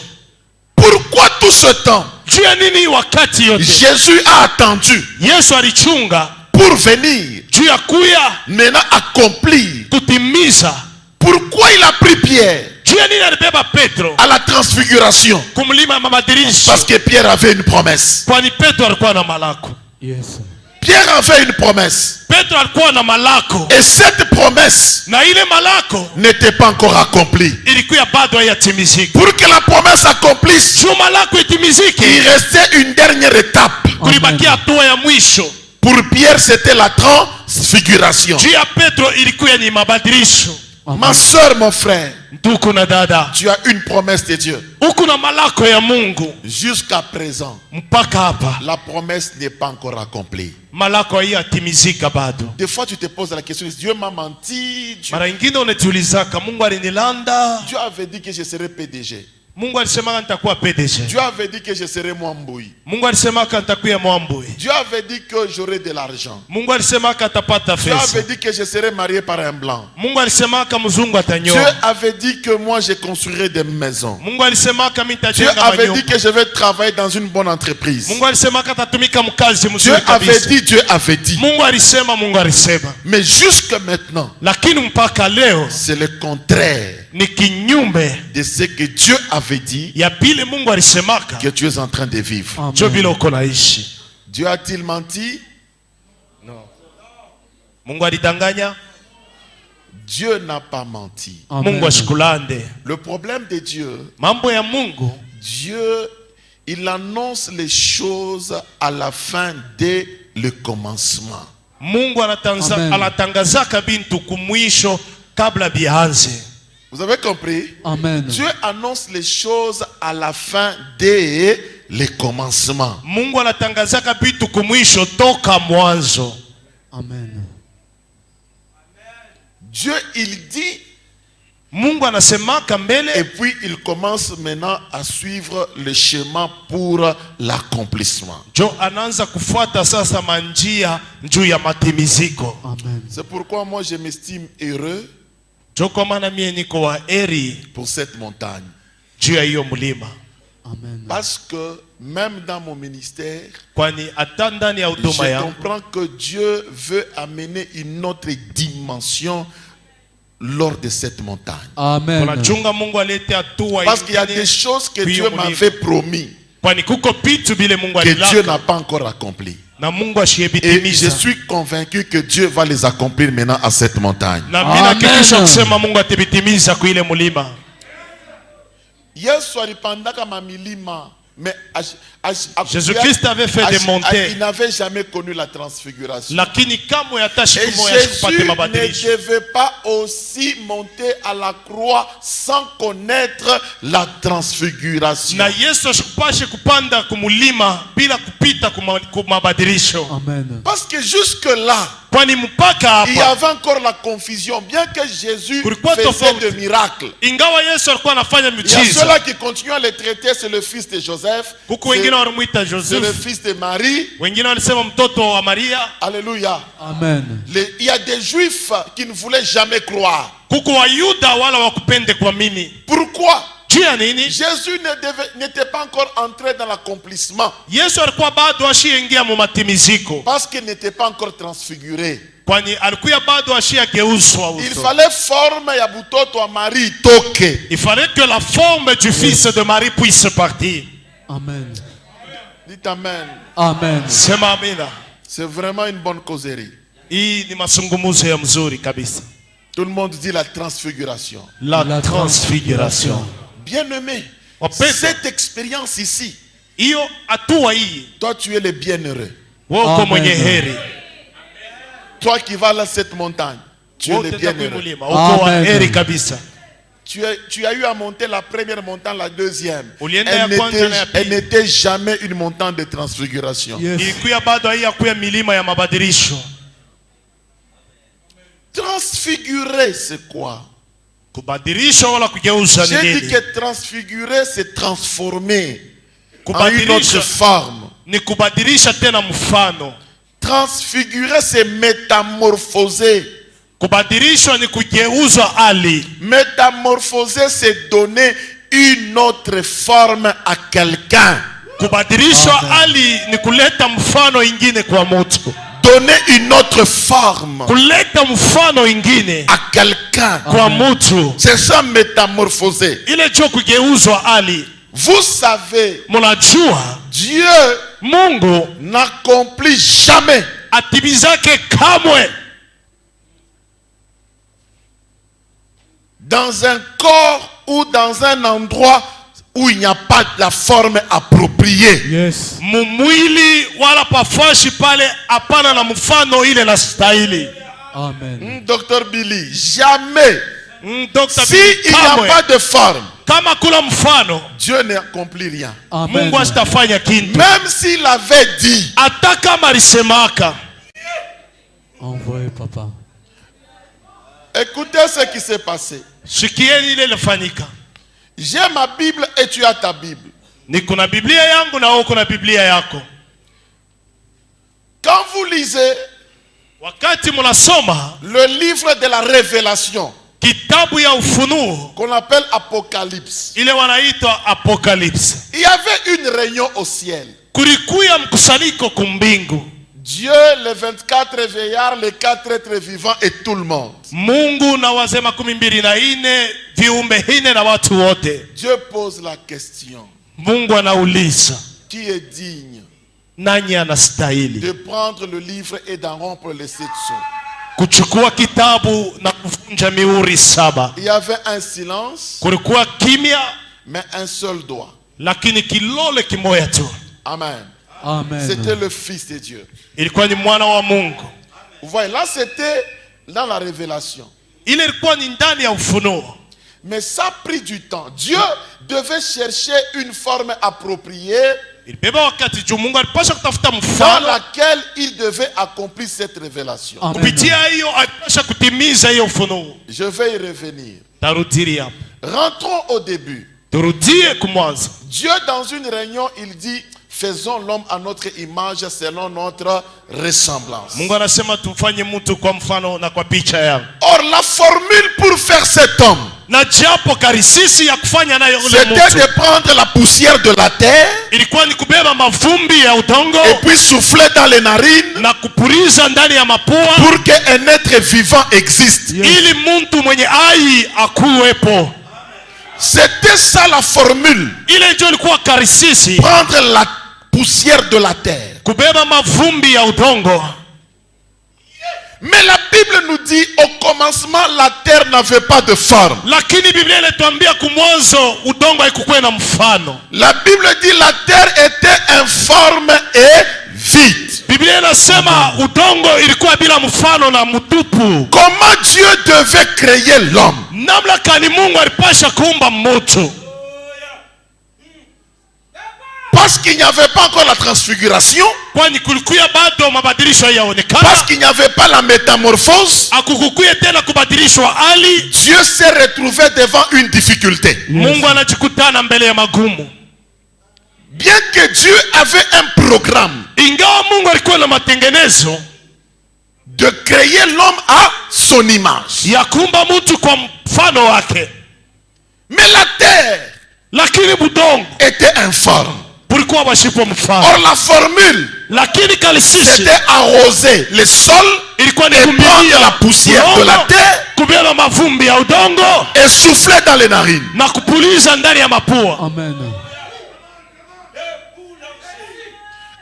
Pourquoi tout ce temps? Juu ya nini wakati yote? Jésus a attendu Yesu alichunga pour venir, juu ya kuya maintenant accomplir. kutimiza. Pourquoi il a pris Pierre Juu ya nini alibeba Petro à la transfiguration? kumlima mabadilisho? Parce que Pierre avait une promesse. Kwani Petro alikuwa na malako. Yes. Pierre avait une promesse. Petro alikuwa na malako. Et cette promesse Na ile malako n'était pas encore accomplie. ilikuwa bado hayatimiziki. Pour que la promesse accomplisse, Juu malako itimiziki, il restait une dernière étape. kulibakia hatua ya mwisho. Pour Pierre, c'était la transfiguration. Juu ya Petro ilikuwa ni mabadilisho. Ma soeur, mon frère, Ndugu na dada, tu as une promesse de Dieu. uko na malako ya Mungu. Jusqu'à présent, Mpaka hapa la promesse n'est pas encore accomplie. malako hayatimizika bado. Des fois, tu te poses la question, Dieu m'a menti. Mara ingine unajiulizaka, Mungu alinilanda. Dieu avait dit que je serais PDG. Mungu alisemaka nitakuwa PDG. Dieu avait dit que je serai Mwambui. Mungu alisemaka nitakuwa Mwambui. Dieu avait dit que j'aurai de l'argent. Mungu alisemaka atapata Dieu pesa. avait dit que je serai marié par un blanc. Mungu alisemaka mzungu Dieu atanyoa. avait dit que moi je construirai des maisons. Mungu alisemaka mimi Dieu nitajenga avait dit manyumba. que je vais travailler dans une bonne entreprise. Mungu alisemaka atatumika mkazi Dieu mzuri avait kabisa. dit, Dieu avait dit. Mungu alisema, Mungu alisema. Mais jusque maintenant, Lakini mpaka leo c'est le contraire ni kinyume de ce que Dieu avait dit ya pile Mungu alisemaka. que tu es en train de vivre. Jo vile uko naishi. Dieu a-t-il menti? Mungu alidanganya? Dieu n'a pas menti. Mungu ashikulande. Le problème de Dieu, Mambo ya Mungu, Dieu, il annonce les choses à la fin dès le commencement. Mungu Amen. anatangazaka bintu kumwisho kabla bianze. Vous avez compris? Amen. Dieu annonce les choses à la fin dès le commencement. Mungu anatangazaka bintu kumwisho toka mwanzo. Amen. Dieu, il dit, Mungu anasemaka et mbele, puis il commence maintenant à suivre le chemin pour l'accomplissement. jo anaanza kufuata sasa manjia juu ya matimiziko. Amen. C'est pourquoi moi je m'estime heureux Jo kwa maana mie niko wa eri pour cette montagne. juu ya hiyo mlima. Amen. Parce que même dans mon ministère, Kwani hata ndani ya huduma je yangu comprends que Dieu veut amener une autre dimension lors de cette montagne. Amen. tunachunga Mungu alete hatua Parce qu'il y a ingine. des choses que Puis Dieu on m'avait promis, Kwani kuko vitu vile Mungu que Dieu alilaka n'a pas encore accompli. na Mungu Et je ashiyebitimiza. suis convaincu que Dieu va les accomplir maintenant à cette montagne. Na mimi Amen. nahakikisha kusema Mungu atibitimiza kwa ile mlima. Yesu alipandaka mamilima, mais Jésus-Christ avait fait des montées. il n'avait jamais connu la transfiguration. Lakini kamwe hata Et siku moja sikupata Jésus ne mabadilisho. devait pas aussi monter à la croix sans connaître la transfiguration. Na Yesu asikupashe kupanda kumulima bila kupita kumabadilisho. Amen. Parce que jusque-là, Kwani mpaka il y hapa avait encore la confusion. Bien que Jésus Kulikuwa faisait tofauti. des miracles, ingawa Yesu alikuwa anafanya il y a miujiza, ceux-là qui continuent à le traiter, c'est le fils de Joseph, huku wengine c'est walimuita le Joseph, fils de Marie. wengine walisema mtoto wa Maria. Alléluia. Amen. Il y a des juifs qui ne voulaient jamais croire. Kuko Wayuda wala wakupende kuamini. Pourquoi? Juu ya nini? Jésus n'était pas encore entré dans l'accomplissement Yesu alikuwa bado ashiingia mu matimiziko, parce qu'il n'était pas encore transfiguré. kwani alikuwa bado ashiageuzwa Il uso. fallait forme ya butoto wa Marie toke. Il fallait que la forme du fils de Marie puisse partir. Amen. Dites amen. Amen. Sema amina. C'est vraiment une bonne causerie. Hii ni mazungumzo ya mzuri kabisa. Tout le monde dit la transfiguration. La transfiguration. Bien-aimé, Wapendwa, cette expérience ici, hiyo hatua hii, toi tu es le bienheureux. wewe uko Amen. mwenye heri. Toi qui vas à cette montagne, tu es Wewe le utaenda bienheureux. kuimulima, uko wa Amen. heri kabisa. Tu as eu à monter la première montagne, la deuxième. Ulienda ya kwanza na ya pili. Elle n'était jamais une montagne de transfiguration. Yes. Ilikuwa bado haiyakuya milima ya mabadilisho. Transfigurer, c'est quoi? Kubadilisha wala kugeuza ni J'ai dit nini? que transfigurer, c'est transformer en une Kubadilisha autre forme. ni kubadilisha tena mfano. Transfigurer, c'est métamorphoser. Kubadilishwa ni kugeuzwa hali. Métamorphoser, c'est donner une autre forme à quelqu'un. Kubadilishwa Amen. hali ni kuleta mfano ingine kwa mtu. Donner une autre forme Kuleta mfano ingine à quelqu'un. kwa mtu. C'est ça, métamorphoser. Ile cho kugeuzwa hali. Vous savez, Mnajua Dieu Mungu n'accomplit jamais atimizake kamwe dans un corps ou dans un endroit où il n'y a pas la forme appropriée. Yes. mumwili wala pafashi pale, hapana na mfano ile na stahili. Amen. Docteur Billy, jamais. Dr. Si il n'y a kamwe, pas de forme, kama kula mfano, Dieu n'accomplit rien. Amen. Mungu asitafanya kintu. Même s'il avait dit, Hata kama alisemaka. Envoyez papa. écoutez ce qui s'est passé. Sikieni ile ilifanyika. J'ai ma Bible et tu as ta Bible. Niko na Biblia yangu na wewe uko na Biblia yako. Quand vous lisez Wakati munasoma le livre de la révélation, kitabu ya ufunuo qu'on appelle Apocalypse, ile wanaitwa Apocalypse, il y avait une réunion au ciel. kulikuya mkusanyiko kumbingu. Dieu, les 24 veillards, les 4 êtres vivants et tout le monde. Mungu na wazee 24 viumbe hine na watu wote. Dieu pose la question. Mungu anauliza, Qui est digne nani anastahili de prendre le livre et d'en rompre les 7 sceaux? kuchukua kitabu na kuvunja mihuri 7? Il y avait un silence, Kulikuwa kimya, mais un seul doigt. lakini kilole kimoya tu. Amen. Amen. C'était le Fils de Dieu. Ilikuwa ni mwana wa Mungu. Vous voyez, là c'était dans la révélation. Ile ilikuwa ni ndani ya ufunuo. Mais ça a pris du temps. Dieu devait chercher une forme appropriée Ilibeba wakati juu Mungu alipasha kutafuta dans mfano laquelle il devait accomplir cette révélation. Amen. kupitia hiyo alipasha kutimiza hiyo ufunuo. Je vais y revenir. Tarudiri hapo. Rentrons au début. Turudie kumwanzo. Dieu, dans une réunion, il dit, faisons l'homme à notre image selon notre ressemblance. Mungu anasema tumfanye mtu kwa mfano na kwa picha yangu. Or, la formule pour faire cet homme, Na japo karisisi ya kufanya nayo ule c'était mtu de prendre la poussière de la terre ilikuwa ni kubeba mavumbi ya udongo et puis souffler dans les narines na kupuriza ndani ya mapua pour qu'un être vivant existe. ili mtu mwenye ai akuwepo. C'était ça la formule. Ile ndio ilikuwa karisisi, Prendre la poussière de la terre. kubeba mavumbi ya udongo. Mais la Bible nous dit, au commencement, la terre n'avait pas de forme. Lakini Biblia inatuambia kumwanzo udongo haikukuwa na mfano. La Bible dit, la terre était informe et vide. Biblia inasema udongo ilikuwa bila mfano na mtupu. Comment Dieu devait créer l'homme? Namna kani Mungu alipasha kuumba mtu? Parce qu'il n'y avait pas encore la transfiguration. Kwani kulikuya bado mabadilisho yaonekana. Parce qu'il n'y avait pas la métamorphose. Akukukuye tena kubadilishwa hali. Dieu s'est retrouvé devant une difficulté. Mungu anajikutana mbele ya magumu. Bien que Dieu avait un programme Ingawa Mungu alikuwa na matengenezo de créer l'homme à son image. ya kuumba mtu kwa mfano wake, Mais la terre lakini budongo était informe. kulikuwa bashipo mfano. Or la formule, Lakini kalisisi c'était arroser le sol ilikuwa ni et prendre kumilia la poussière de la terre kubeba mavumbi ya udongo et souffler dans les narines. na kupuliza ndani ya mapua. Amen.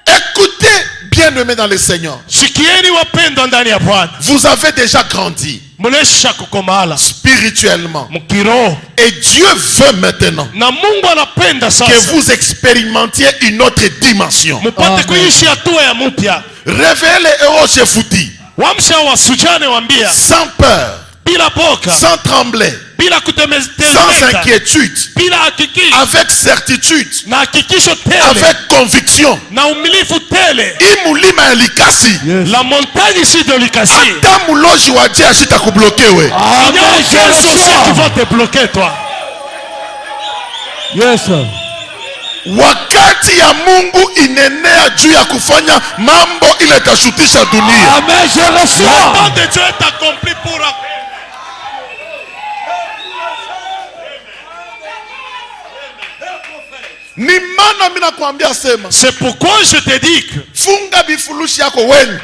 Écoutez, bien-aimés dans le Seigneur, Shikieni wapendwa ndani ya Bwana, vous avez déjà grandi mnesha kukomala spirituellement. mkiroho, Et Dieu veut maintenant na Mungu anapenda que sasa vous expérimentiez une autre dimension. mupate Amen. kuishi hatua ya mpya. Réveillez les héros chez Fouti, Wamsha wasujane wambia sans peur, bila boka, sans trembler, bila sans kutetemeka, inquiétude, bila hakiki avec certitude, na hakikisho tele avec conviction. na umilifu tele. Imulima elikasi. Yes. La montagne ici de Likasi, Ata muloji wa Dieu ashita kubloke we. il y a Amen. des sorciers qui vont te bloquer toi. Yes, sir. Wakati ya Mungu inenea juu ya kufanya mambo ile itashutisha dunia. Amen. Je Le reçois. temps de Dieu est accompli pour Ni maana mimi nakwambia sema, c'est pourquoi je te dis que funga bifurushi yako wende.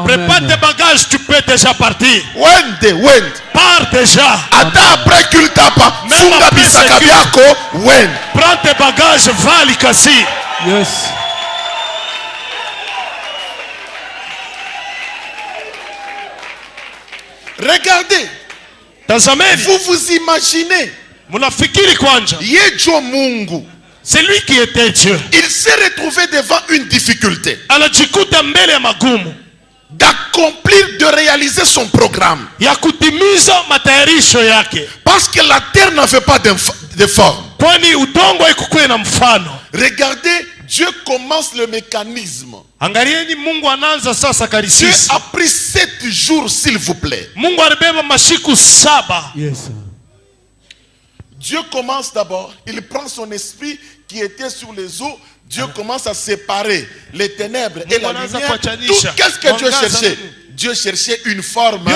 prépare tes bagages, tu peux déjà partir. Wende. Pars déjà. Ata après culte hapa, Même funga après bisaka ce culte. byako wende. Prends tes bagages, va à Likasi. Yes. Regardez, Tazameni, vous vous imaginez, munafikiri kwanja, Yejo Mungu, c'est lui qui était Dieu. il s'est retrouvé devant une difficulté Anajikuta mbele ya magumu d'accomplir, de réaliser son programme. ya kutimiza matayarisho yake, Parce que la terre n'avait pas de forme. kwani udongo haikukuwa na mfano. Regardez, Dieu commence le mécanisme. Angalieni, Mungu anaanza sasa Dieu karisisi. a pris 7 jours, s'il vous plaît. Mungu alibeba mashiku 7. Yes, sir. Dieu commence d'abord, il prend son esprit qui était sur les eaux, Dieu commence à séparer les ténèbres et la lumière. Qu'est-ce que Dieu cherchait? Dieu cherchait une forme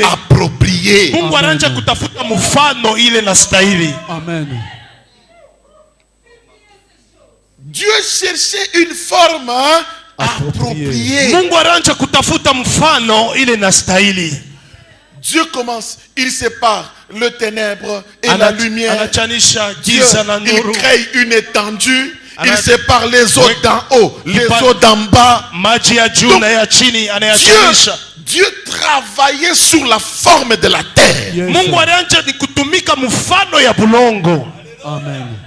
appropriée. Mungu anaanza kutafuta mfano ile na stahili. Amen. Dieu cherchait une forme appropriée. Mungu anaanza kutafuta mfano ile na stahili. Dieu commence, il sépare le ténèbre et la lumière. Dieu, il crée une étendue. Il sépare les eaux d'en haut, les eaux d'en bas. Donc, Dieu travaillait sur la forme de la terre. Mungu anaanza kutumika mfano ya bulongo. Amen.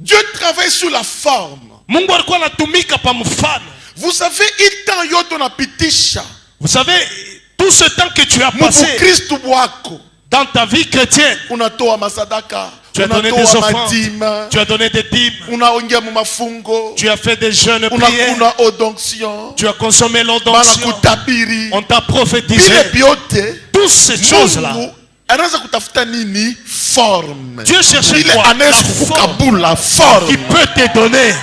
Dieu travaille sur la forme. Mungu alikuwa anatumika pa mfano. Vous savez, il temps yoto na pitisha. Vous savez, tout ce temps que tu as passé dans ta vie chrétienne, tu as donné des offrandes, tu as donné des dîmes, tu as fait des jeûnes prières, tu as consommé l'onction, on t'a prophétisé. Toutes ces choses-là, Dieu cherchait quoi? La forme qui peut te donner.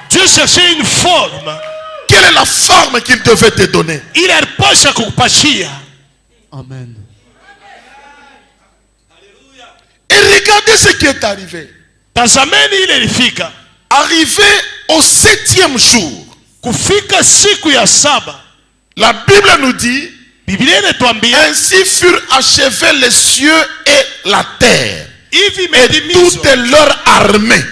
Dieu cherchait une forme. Quelle est la forme qu'il devait te donner? Il a pas kukupatia. Amen. Et regardez ce qui est arrivé. Tazameni ile ilifika. Arrivé au 7e jour. Kufika siku ya saba. La Bible nous dit, Biblia inatuambia, ainsi furent achevés les cieux et la terre hivi et toute leur armée.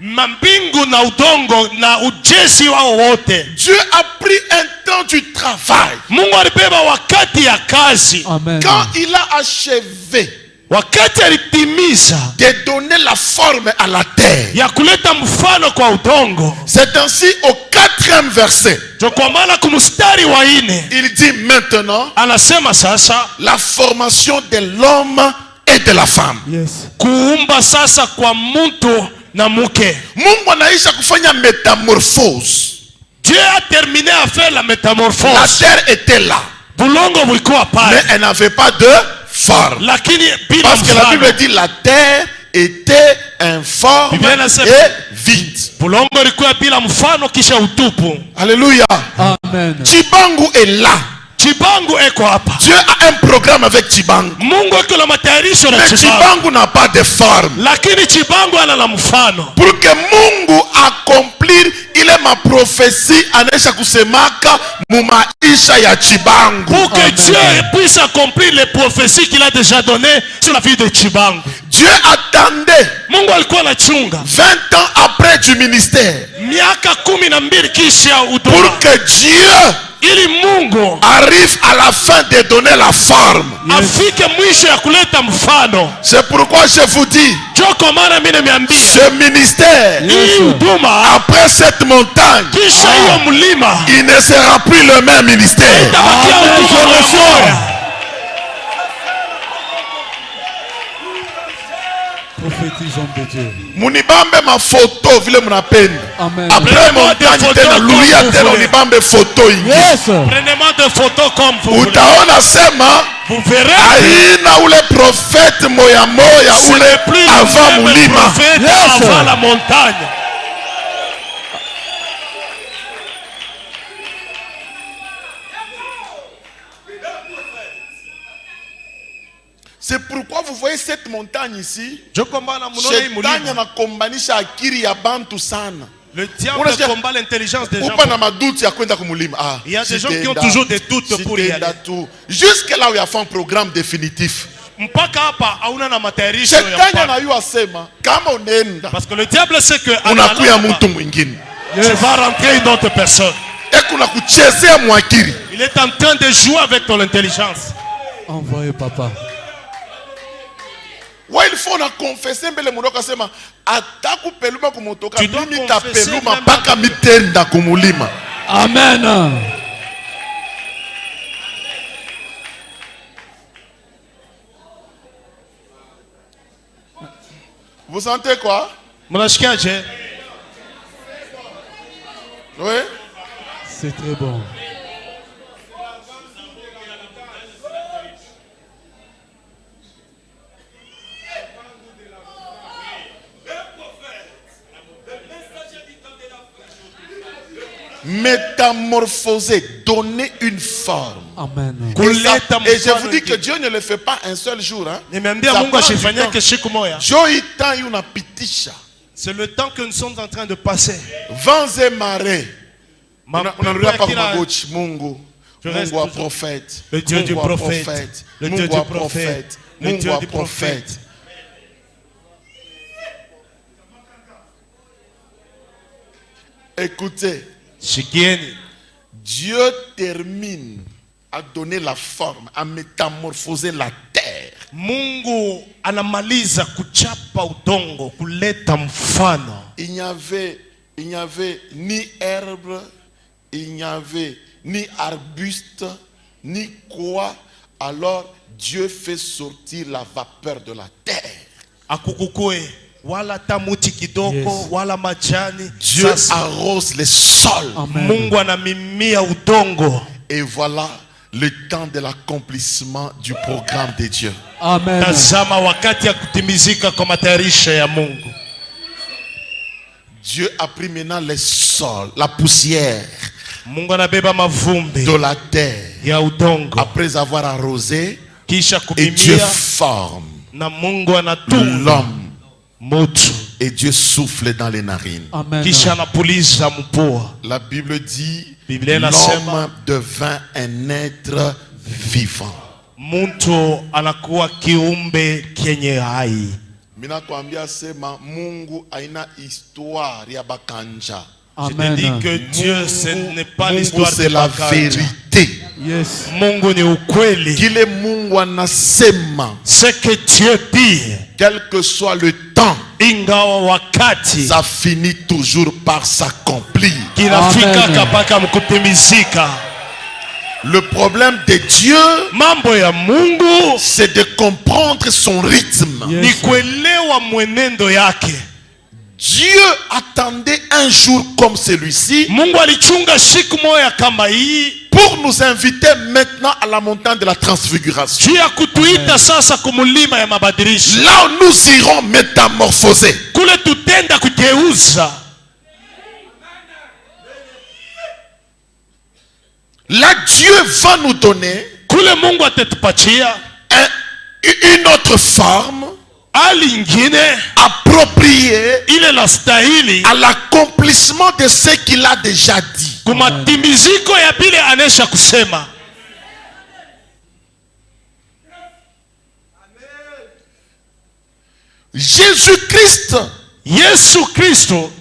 Mambingu na udongo na ujesi wao wote. Dieu a pris un temps du travail. Mungu alibeba wakati ya kazi. Amen. Quand il a achevé wakati alitimiza de donner la forme à la terre, ya kuleta mfano kwa udongo. C'est ainsi au 4e verset. Kwa maana kumstari wa 4 il dit maintenant, anasema sasa la formation de l'homme et de la femme. Yes. Kuumba sasa kwa mtu na mke. Mungu anaisha kufanya métamorphose. Dieu a terminé à faire la métamorphose. La terre était là, bulongo bulikuwa pale, mais elle n'avait pas de forme. Lakini bila parce que la Bible dit la terre était informe et vide. Bulongo ilikuwa bila mfano kisha utupu. Alléluia. Amen. Chibangu est là. Chibangu eko hapa. Dieu a un programme avec Chibangu. Mungu eko na matayarisho na mais Chibangu n'a pas de forme. Lakini Chibangu ana la mfano. Pour que Mungu accomplir ile ma prophétie anaisha kusemaka mu maisha ya Chibangu. Pour que Dieu puisse accomplir les prophéties qu'il a déjà données sur la vie de Chibangu. Dieu attendait Mungu alikuwa anachunga 20 ans après du ministère. Miaka 12 kisha huduma. Pour que Dieu ili Mungu arrive à la fin de donner la forme. Afike mwisho ya kuleta mfano. C'est pourquoi je vous dis, ce ministère, après cette montagne, il ne sera plus le même ministère. Prophétisons de Dieu. Munibambe ma photo vile munapenda. Amen. Après montagne tena luya tena unibambe photo ingi. Yes. Prenez-moi des photos comme vous voulez. Utaona sema vous verrez aina ule prophète moya moya ule avant mulima. Yes. Avant la montagne. C'est pourquoi vous voyez cette montagne ici. Shetani anakombanisha akili ya bantu sana. Le diable combat l'intelligence des gens. Il y a des gens qui ont toujours des doutes pour y aller. Jusque là où il y a fait un programme définitif. Parce que le diable sait que tu vas rentrer une autre personne. Il est en train de jouer avec ton intelligence. Envoyez papa. Ouais, il faut confesser mbele mundoka sema ataku peluma kumotoka mimi tapeluma paka mitenda kumulima. Amen. Vous sentez quoi? Mnashikiaje? Oui. C'est très bon. Métamorphoser, donner une forme. Amen. Et je vous dis que Dieu ne le fait pas un seul jour. Hein. C'est le temps que nous sommes en train de passer. Vents et marées. On ne regarde pas comme gauche. Mungu. Mungu a prophète. Le Dieu du prophète. Le Dieu du prophète. Le Dieu du prophète. Écoutez. Dieu termine à donner la forme, à métamorphoser la terre. Mungu anamaliza kuchapa udongo, kuleta mfano. Il n'y avait ni herbe, il n'y avait ni arbuste, ni quoi. Alors Dieu fait sortir la vapeur de la terre. Akukukue. Wala tamuti kidoko, wala majani. Dieu arrose les sols. Mungu anamimia udongo. Et voilà le temps de l'accomplissement du programme de Dieu. Amen. Tazama wakati ya kutimizika kwa matayarisho ya Mungu. Dieu a pris maintenant les sols, la poussière Mungu anabeba mavumbi de la terre. Ya udongo. Après avoir arrosé, kisha et Dieu kumimia, forme na Mungu anatunga l'homme. Mutu. Et Dieu souffle dans les narines. Amen. Kisha anapuliza mpua. La Bible dit l'homme l'homme devint un être vivant. Mtu anakuwa kiumbe kienye hai. Mina tuambia sema Mungu aina histoire ya bakanja. Je te dis que Dieu ce n'est pas l'histoire c'est la vérité. Yes. Mungu ni ukweli. Kile Mungu anasema, Ce que Dieu dit, quel que soit le temps, ingawa wakati, ça finit toujours par s'accomplir. kinafika kapaka mkutimizika. Le problème de Dieu, Mambo ya Mungu, c'est de comprendre son rythme. Yes. ni kuelewa mwenendo yake. Dieu attendait un jour comme celui-ci Mungu alichunga siku moja kama hii pour nous inviter maintenant à la montagne de la transfiguration. juu ya kutuita sasa kumulima ya mabadilisho. Là où nous irons métamorphoser. Kule tutenda kugeuza. Là Dieu va nous donner Kule Mungu atatupatia une autre forme hali ingine appropriée ile la stahili à l'accomplissement de ce qu'il a déjà dit. kumatimiziko ya bile anesha kusema. Jésus-Christ, Yesu Kristo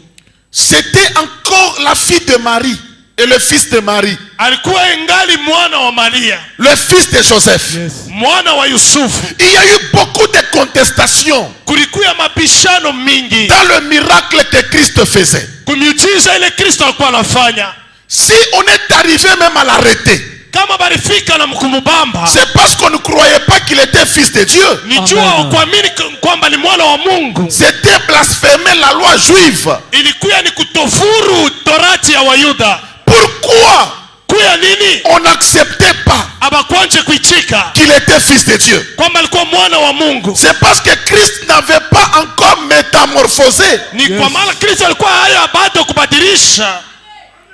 c'était encore la fille de Marie et le fils de Marie, alikuwa ingali mwana wa Maria, le fils de Joseph. Yes. mwana wa Yusufu. Il y a eu beaucoup de contestations Kulikuwa mabishano mingi dans le miracle que Christ faisait. kumiujiza ile Kristo alikuwa anafanya. Si on est arrivé même à l'arrêter, Kama barifika na mkumubamba, c'est parce qu'on ne croyait pas qu'il était fils de Dieu. ni jua kuamini kwamba ni mwana wa Mungu. C'était blasphémer la loi juive. Ilikuwa ni kutofuru torati ya Wayuda. Pourquoi Kuya nini on n'acceptait pas abakwanje kuichika qu'il était fils de Dieu? kwamba alikuwa mwana wa Mungu? C'est parce que Christ n'avait pas encore métamorphosé. Ni kwa maana Kristo alikuwa haya bado kubadilisha.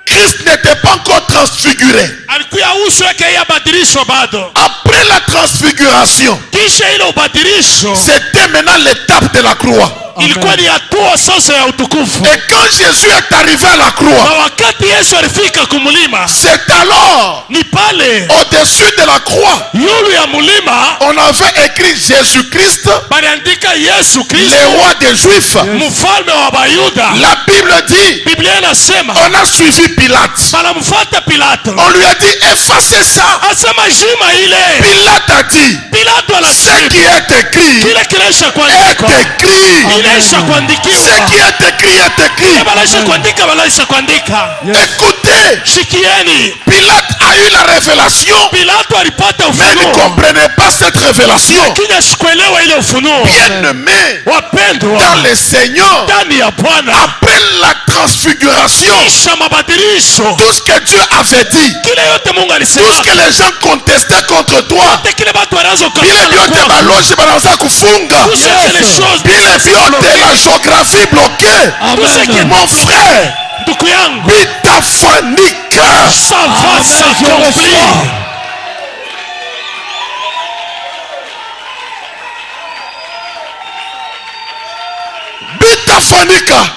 Christ n'était pas encore transfiguré. Alikuwa uso yake yabadilishwa bado. Après la transfiguration, Kisha ile ubadilisho c'était maintenant l'étape de la croix. ilikuwa ni hatua sasa ya utukufu. Et quand Jésus est arrivé à la Na croix, wakati Yesu alifika kumulima, c'est alors, ni pale au-dessus de la croix, yulu ya mulima on avait écrit Jésus-Christ, baliandika Yesu le Kristo roi des Juifs. mfalme wa Bayuda. La Bible dit, Biblia inasema on a suivi Pilate. banamfuata Pilato, On lui a dit, effacez ça. asema jima ile. Pilate a dit, Pilato ce anasema qui est écrit kile kinaisha est kuandikwa écrit. inaisha Ce kuandikiwa. qui est écrit est écrit. Banaisha kuandika, banaisha kuandika. Écoutez, Shikieni, Pilate a eu la révélation, Pilato alipata mais il ne ufunuo, comprenait pas cette révélation. kile sikuelewa ile ufunuo. Bien-aimé Wapendwa dans le Seigneur, ndani ya Bwana, après la transfiguration, kisha mabadilisho, tout ce que Dieu avait dit, kile yote Mungu tout alisema, ce que les gens contestaient contre toi, kile batu wanazo bile vyote balozi banaanza kufunga, les choses bile vyote la géographie bloquée. tout ce qui Mon frère, Bitafanyika. Ça va s'accomplir.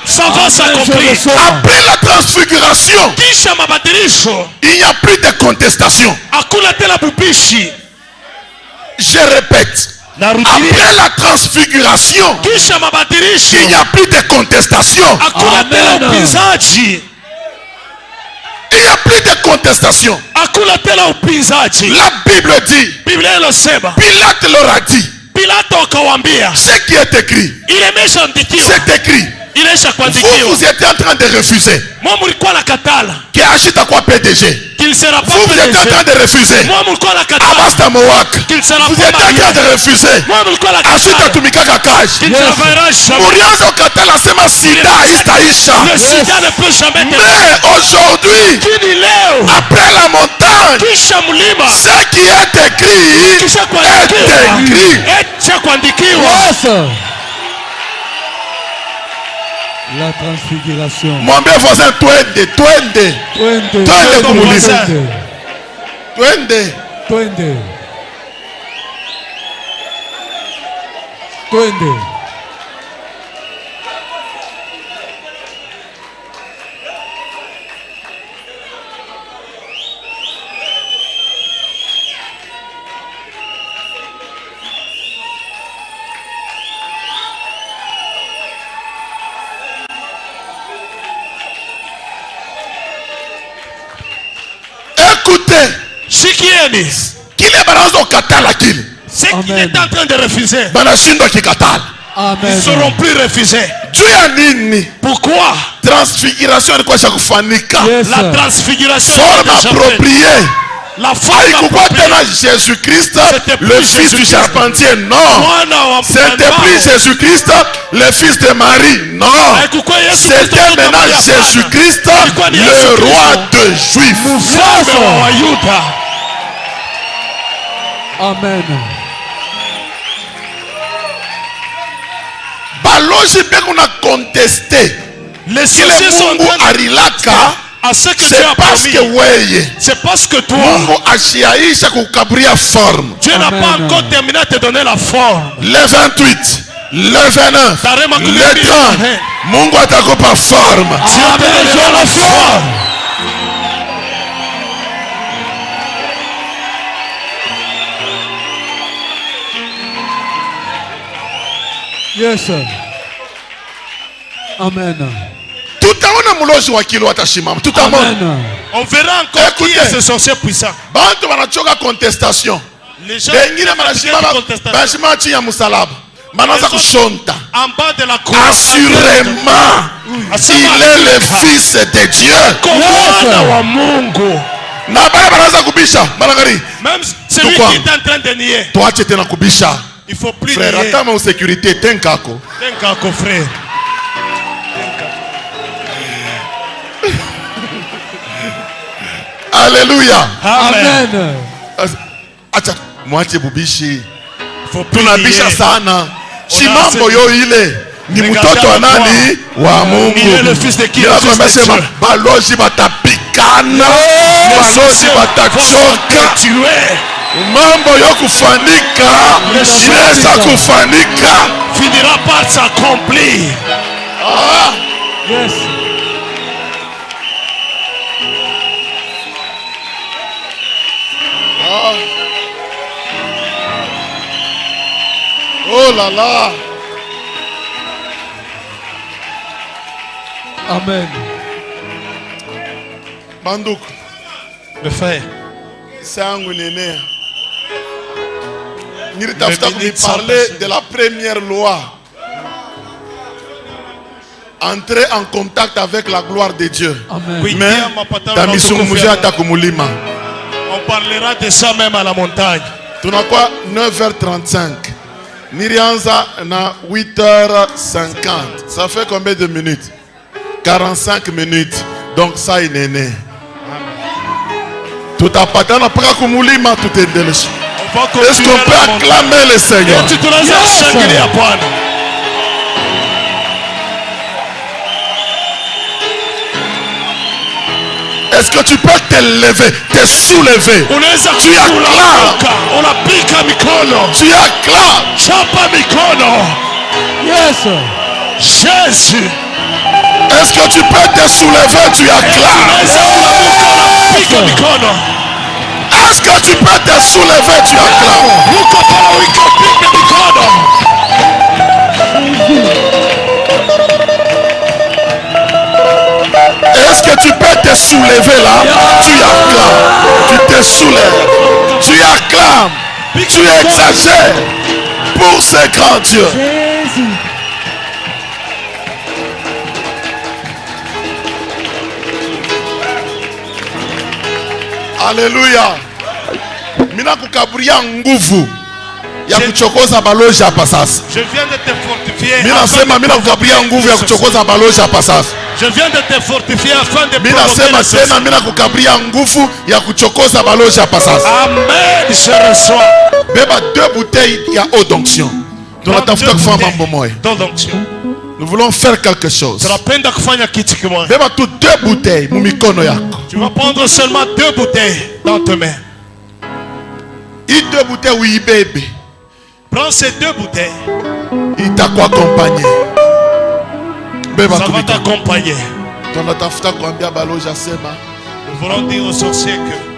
Ça va s'accomplir. Après la transfiguration, il n'y a plus de contestation. Je répète. Après la transfiguration, il n'y a plus de contestation. Il n'y a plus de contestation. La Bible dit, Pilate leur a dit, ce qui est écrit, c'est écrit. Vous étiez en train de refuser. Qui agite à quoi PDG? Vous étiez en train de refuser. Abasta Mowak. Vous étiez en train de refuser. Ashita Tumika Kakash. Muriazo Katala Sema Sida Istaisha. Mais aujourd'hui, après la montagne, ce qui est écrit est écrit. La transfiguration. Mon bien voisin, twende. Écoutez, ce qu'il est en train de refuser, ils ne seront plus refusés. Pourquoi? Transfiguration de quoi ça kufanyika? La transfiguration forme appropriée. La forme appropriée. Jésus-Christ, le fils du charpentier, non. C'était plus Jésus-Christ, le fils de Marie, non. C'était maintenant Jésus-Christ, le roi des Juifs. Amen. Baloji beko na contesté. Les sorciers sont arilaka. C'est parce que c'est parce que toi, Dieu n'a pas encore terminé de te donner la forme. Le 28, le 29, le 30, Mungu atakupa forme. Dieu te donne la forme. Yes, sir. Amen. On verra encore qui est ce sorcier puissant. Contestation. Les gens en bas de la croix. Assurément, il est le fils de Dieu. Même celui qui est en train de nier. Il faut plus frère, nier. attends, en sécurité, Tenkako, frère. Alléluia. Amen. Acha mwache bubishi. Faut plus tunabisha nier. sana. Si mambo yo ile ni mtoto wa nani? Wa Mungu. Il est le fils de qui? Le fils de Dieu. Balozi batapikana. Balozi batachoka. Mambo yo kufanika. Inaweza kufanika. Finira par s'accomplir. Ah. Yes. Ah. Oh là là. Amen. Bandouk. Le frère. Sangu nene. Nilitafuta parler de la première loi. Entrer en contact avec la gloire de Dieu. Amen. Oui, Mais on parlera de ça même à la montagne. Tunakwa 9h35. Nirianza na 8h50. Ça fait combien de minutes? 45 minutes. Donc ça est néné. Tout à patana para kumulima tout est delicieux. Est-ce qu'on peut acclamer le Seigneur? Est-ce que tu peux te lever, te soulever? Tu acclames. Tu acclames. Yes. Jésus. Est-ce que tu peux te soulever? Tu acclames. Est-ce que tu peux te soulever? Tu acclames. Est-ce que tu peux te soulever là? Tu acclames. Tu te soulèves. Tu acclames. Tu exagères pour ce grand Dieu. Jésus. Alléluia. Mina kukaburia nguvu ya kuchokoza balozi hapa sasa. Je viens de te fortifier. Mina sema mina kukaburia nguvu ya kuchokoza balozi hapa sasa. Je viens de te fortifier afin de Mina sema tena mina kukaburia nguvu ya kuchokoza balozi hapa sasa. Amen. Je reçois. Beba 2 bouteilles ya eau d'onction. Tunatafuta kufanya mambo moja. Nous voulons faire quelque chose. Beba tu 2 bouteilles mu mikono yako. Tu vas prendre seulement 2 bouteilles dans tes mains. I 2 bouteilles oui bébé. Prends ces 2 bouteilles. Il t'a accompagné. Beba ça va t'accompagner. Tunatafuta kuambia balozi asema. Nous voulons dire aux sorciers que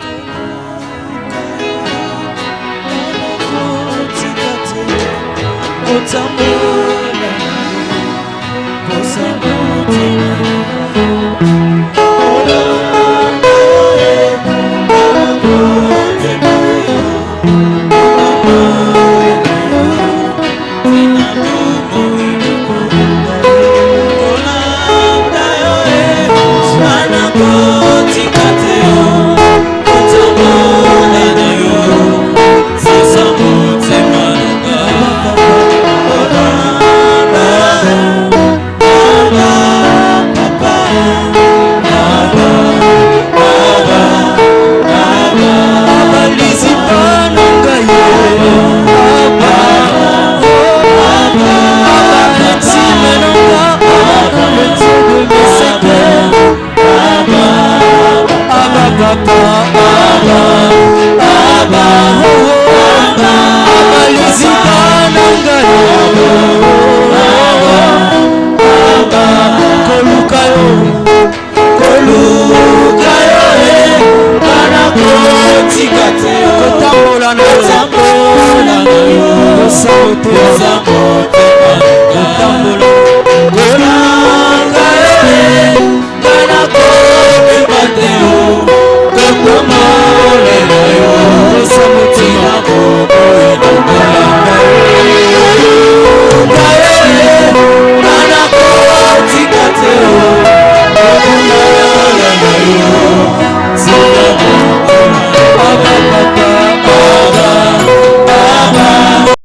Somos